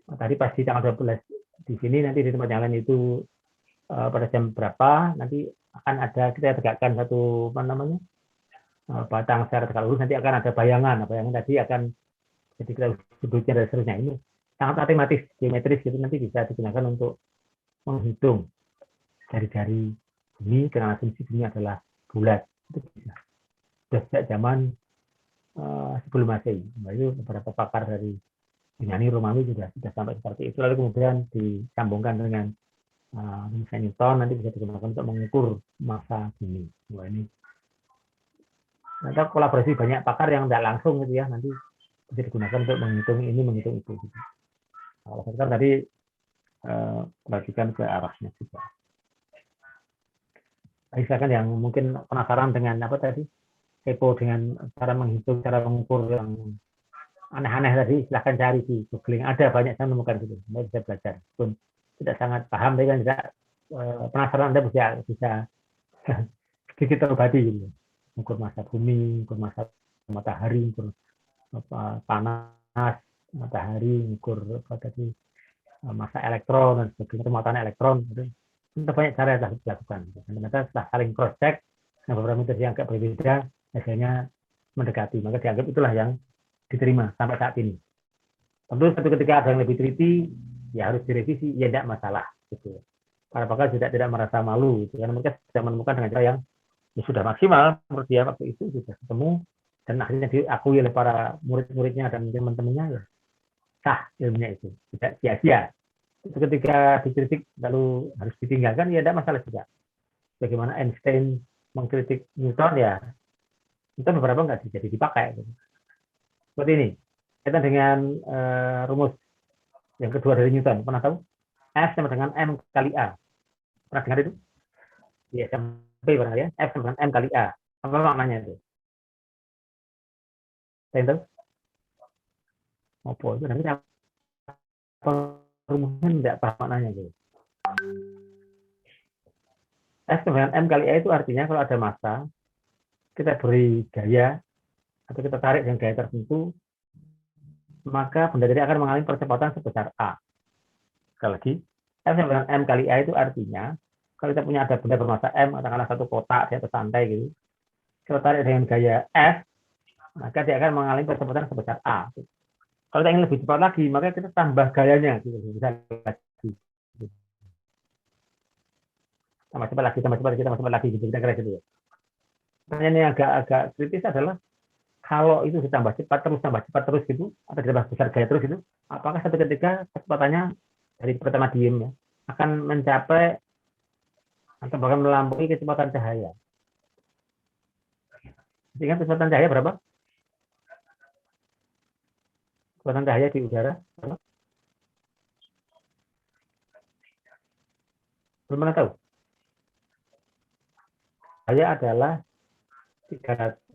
matahari pasti tanggal 12 di sini, nanti di tempat yang lain itu pada jam berapa, nanti akan ada kita tegakkan satu apa namanya batang secara tegak lurus, nanti akan ada bayangan tadi akan jadi kita sudutnya dan seterusnya. Ini sangat matematis, geometris gitu, nanti bisa digunakan untuk menghitung jari-jari bumi dengan asumsi bumi adalah bulat. Itu bisa. Sudah sejak zaman sebelum Masehi. Nah, itu beberapa pakar dari Yunani, Romawi sudah sampai seperti itu. Lalu kemudian disambungkan dengan misalnya Newton, nanti bisa digunakan untuk mengukur massa bumi. Wah, ini nanti kolaborasi banyak pakar yang tidak langsung gitu ya, nanti bisa digunakan untuk menghitung ini, menghitung itu. Gitu. Kalau saya tadi perhatikan ke arahnya juga. Silakan yang mungkin penasaran dengan apa tadi, kepo dengan cara menghitung, cara mengukur yang aneh-aneh tadi, silahkan cari di googling. Ada banyak saya menemukan gitu, Anda bisa belajar. Pun tidak sangat paham, tapi kan tidak penasaran, Anda bisa sedikit terobati gitu. Ukur massa bumi, ukur massa matahari, ukur panas matahari, ukur apa tadi massa elektron dan sebagainya, muatan elektron. Gitu. Itu banyak cara yang dilakukan. Dan ternyata setelah saling cross check, yang beberapa metode yang agak berbeda, hasilnya mendekati. Maka dianggap itulah yang diterima sampai saat ini. Tentu satu ketika ada yang lebih teliti, ya harus direvisi, ya tidak masalah. Gitu. Para pakar tidak merasa malu, gitu. Karena mereka sudah menemukan dengan cara yang ya sudah maksimal, menurut dia waktu itu sudah ketemu, dan akhirnya diakui oleh para murid-muridnya dan teman-temannya, ya sah ilmunya itu, tidak sia-sia. Itu ketika dikritik lalu harus ditinggalkan, ya tidak masalah juga. Bagaimana Einstein mengkritik Newton, ya Newton beberapa nggak jadi dipakai. Gitu. Seperti ini, kaitan dengan rumus yang kedua dari Newton, pernah tahu? S sama dengan M kali A. Pernah dengar itu? Iya, SMP pernah ya? F sama dengan M kali A. Apa maknanya itu? Saya tahu? Apa itu? Nanti apa rumusnya tidak paham maknanya itu. S sama dengan M kali A itu artinya kalau ada massa, kita beri gaya, atau kita tarik dengan gaya tertentu, maka benda tadi akan mengalami percepatan sebesar A. Sekali lagi, F sama dengan M kali A itu artinya, kalau kita punya ada benda bermassa M, katakanlah satu kotak di atas lantai gitu, kita tarik dengan gaya F, maka dia akan mengalami percepatan sebesar A. Kalau kita ingin lebih cepat lagi, maka kita tambah gayanya, gitu. Bisa lagi. Tambah cepat lagi, gitu. Kita kira gitu ya. Pertanyaan yang agak kritis adalah, kalau itu ditambah cepat terus gitu, atau ditambah besar gaya terus gitu, apakah satu ketika kecepatannya dari pertama diem ya, akan mencapai atau bahkan melampaui kecepatan cahaya. Ingat kecepatan cahaya berapa? Kecepatan cahaya di udara berapa? Belum pernah tahu? Cahaya adalah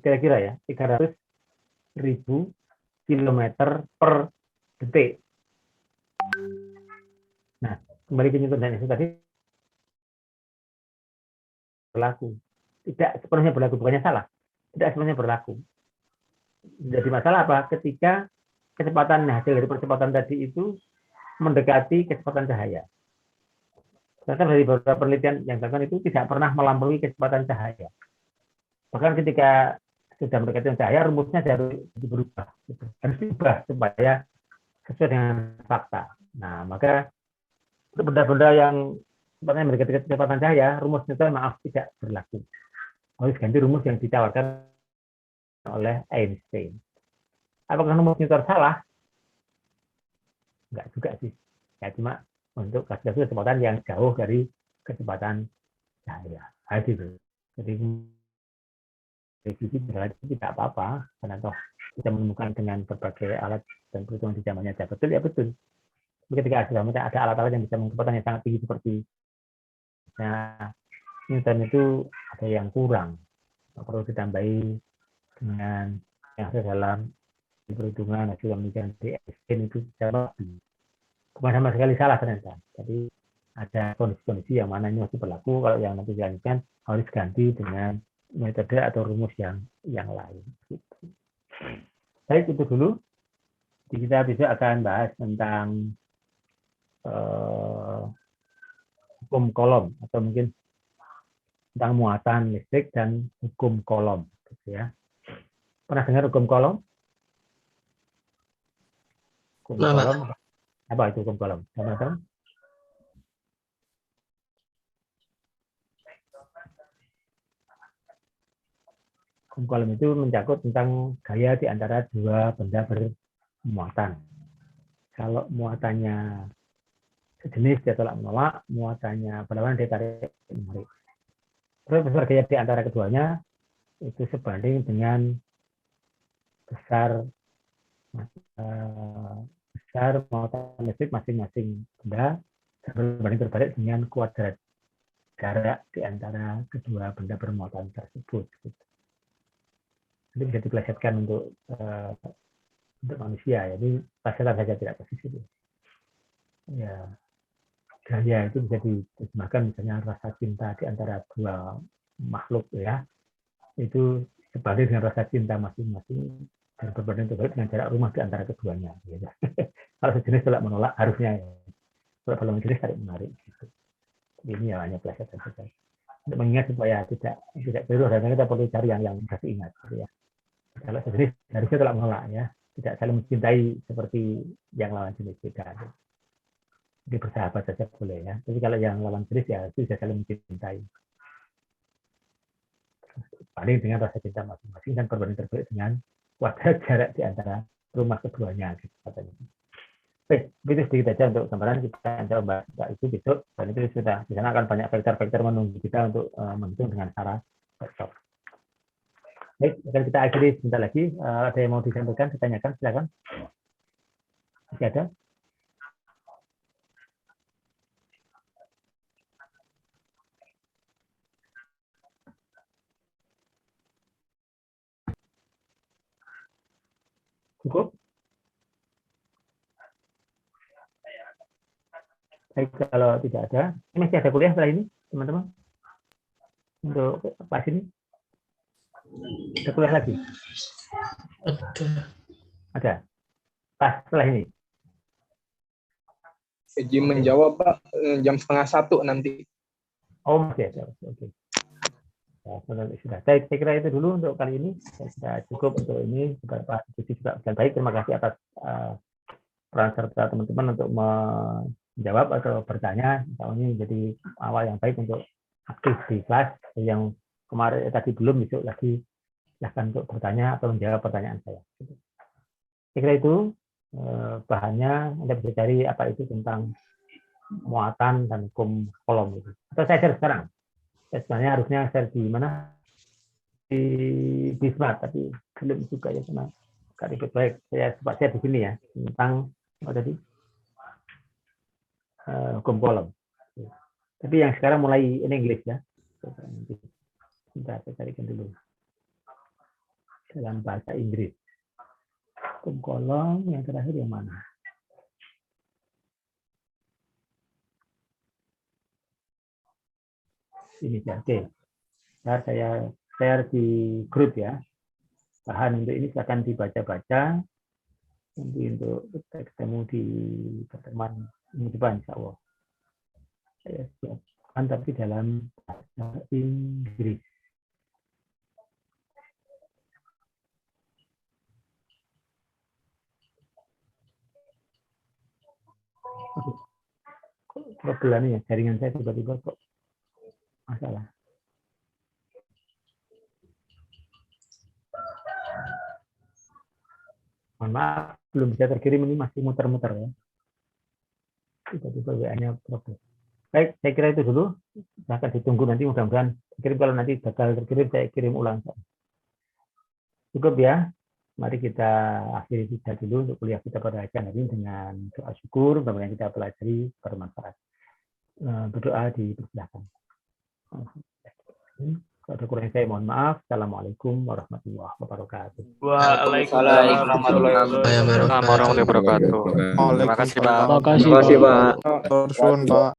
kira-kira ya 300.000 kilometer per detik. Nah, kembali ke Newton dan itu tadi berlaku. Tidak sepenuhnya berlaku, bukannya salah. Tidak sepenuhnya berlaku. Jadi masalah apa? Ketika kecepatan hasil dari percepatan tadi itu mendekati kecepatan cahaya. Ternyata dari beberapa penelitian yang dilakukan itu tidak pernah melampaui kecepatan cahaya. Bahkan ketika sudah mendekati cahaya, rumusnya harus berubah. Harus diubah supaya sesuai dengan fakta. Nah, maka untuk benda-benda yang sebenarnya mendekati kecepatan cahaya, rumus Newton maaf tidak berlaku. harus ganti rumus yang ditawarkan oleh Einstein. Apakah rumus Newton salah? Enggak juga sih. Ya cuma untuk kecepatan yang jauh dari kecepatan cahaya. Gitu. Jadi revisi tidak apa-apa, karena toh kita menemukan dengan berbagai alat dan perhitungan di zamannya aja. Betul ya betul. Ketika ada alat-alat yang bisa mengecepatan yang sangat tinggi seperti Newton itu ada yang kurang. Perlu ditambahi dengan yang ada dalam perhitungan hasil pemikiran di Einstein itu bukan sama sekali salah ternyata. Jadi ada kondisi-kondisi yang mana ini masih berlaku, kalau yang nanti dilanjutkan harus ganti dengan metode atau rumus yang lain. Gitu. Baik, itu dulu. Jadi kita besok akan bahas tentang hukum Coulomb atau mungkin tentang muatan listrik dan hukum Coulomb. Gitu ya. Pernah dengar hukum Coulomb? Hukum Coulomb. Apa itu hukum Coulomb? Teman-teman? Hukum Coulomb itu mencakup tentang gaya di antara dua benda bermuatan. Kalau muatannya sejenis dia tolak menolak, muatannya berlawanan dia tarik menarik. Terus besar gaya di antara keduanya itu sebanding dengan besar muatan listrik masing-masing benda berbanding terbalik dengan kuadrat jarak di antara kedua benda bermuatan tersebut. Ini bisa dipelesetkan untuk manusia, jadi pelesetan saja tidak posisi. Ya, gaya itu bisa diterjemahkan misalnya rasa cinta di antara dua makhluk ya, itu sebanding dengan rasa cinta masing-masing dan berbanding terbalik dengan jarak rumah di antara keduanya. Gitu. Kalau sejenis tolak menolak harusnya ya. Kalau belum jenis tarik menarik. Gitu. Ini ya hanya pelesetan saja. Untuk mengingat supaya tidak keliru, dan kita perlu cari yang bisa diingat. Gitu ya. Kalau sejenis harusnya tolak menolak ya, tidak saling mencintai seperti yang lawan jenis beda. Gitu. Jadi bersahabat saja boleh ya. Tapi kalau yang lawan jenis ya itu bisa saling mencintai. Paling dengan rasa cinta masing-masing dan berbanding terbalik dengan kuadrat jarak di antara rumah keduanya gitu katanya. Baik, itu sedikit saja untuk gambaran. Kita akan membahas itu besok, dan itu sudah di sana akan banyak vektor-vektor menunggu kita untuk menghitung dengan cara vektor. Baik, akan kita akhiri sebentar lagi. Ada yang mau disampaikan, ditanyakan, silakan. Masih ada? Cukup? Baik, kalau tidak ada, ini masih ada kuliah setelah ini, teman-teman? Untuk pas ini? Ada kuliah lagi? Ada. Pas setelah ini? Izin menjawab, Pak, jam 12:30 nanti. Oh, masih ada. Oke. Ya, sudah. Saya kira itu dulu untuk kali ini. Sudah cukup untuk ini. Pak Suci juga baik. Terima kasih atas peran serta teman-teman untuk menjawab atau bertanya. Ini jadi awal yang baik untuk aktif di kelas. Yang kemarin tadi belum, besok lagi silahkan untuk bertanya atau menjawab pertanyaan saya. Saya kira itu bahannya. Anda bisa cari apa itu tentang muatan dan hukum Coulomb itu. Atau saya share sekarang. Sebenarnya harusnya share di mana? Di Bismart, tapi belum juga ya, karena nggak ribet. Baik, saya coba share di sini ya tentang apa tadi hukum Coulomb. Tapi yang sekarang mulai in English ya. Sebentar, saya carikan dulu dalam bahasa Inggris. Hukum Coulomb yang terakhir yang mana? Ini ya, oke. Nah, saya share di grup ya. Bahan untuk ini akan dibaca-baca. Nanti untuk kita ketemu di pertemuan minggu depan, insya Allah. Saya siapkan tapi dalam bahasa Inggris. Problem ya, jaringan saya tiba-tiba kok masalah. Mohon maaf, belum bisa terkirim, ini masih muter-muter ya. Tiba-tiba WA-nya problem. Baik, saya kira itu dulu. Akan ditunggu nanti, mudah-mudahan terkirim. Kalau nanti gagal terkirim, saya kirim ulang. Cukup ya. Mari kita akhiri saja dulu untuk kuliah kita pada siang hari ini dengan doa syukur. Mudah-mudahan kita pelajari bermanfaat. Berdoa dipersilakan. Kalau ada kurang saya mohon maaf. Assalamualaikum warahmatullahi wabarakatuh. Waalaikumsalam warahmatullahi wabarakatuh. Terima kasih, Pak. Terima kasih, Pak. Pak.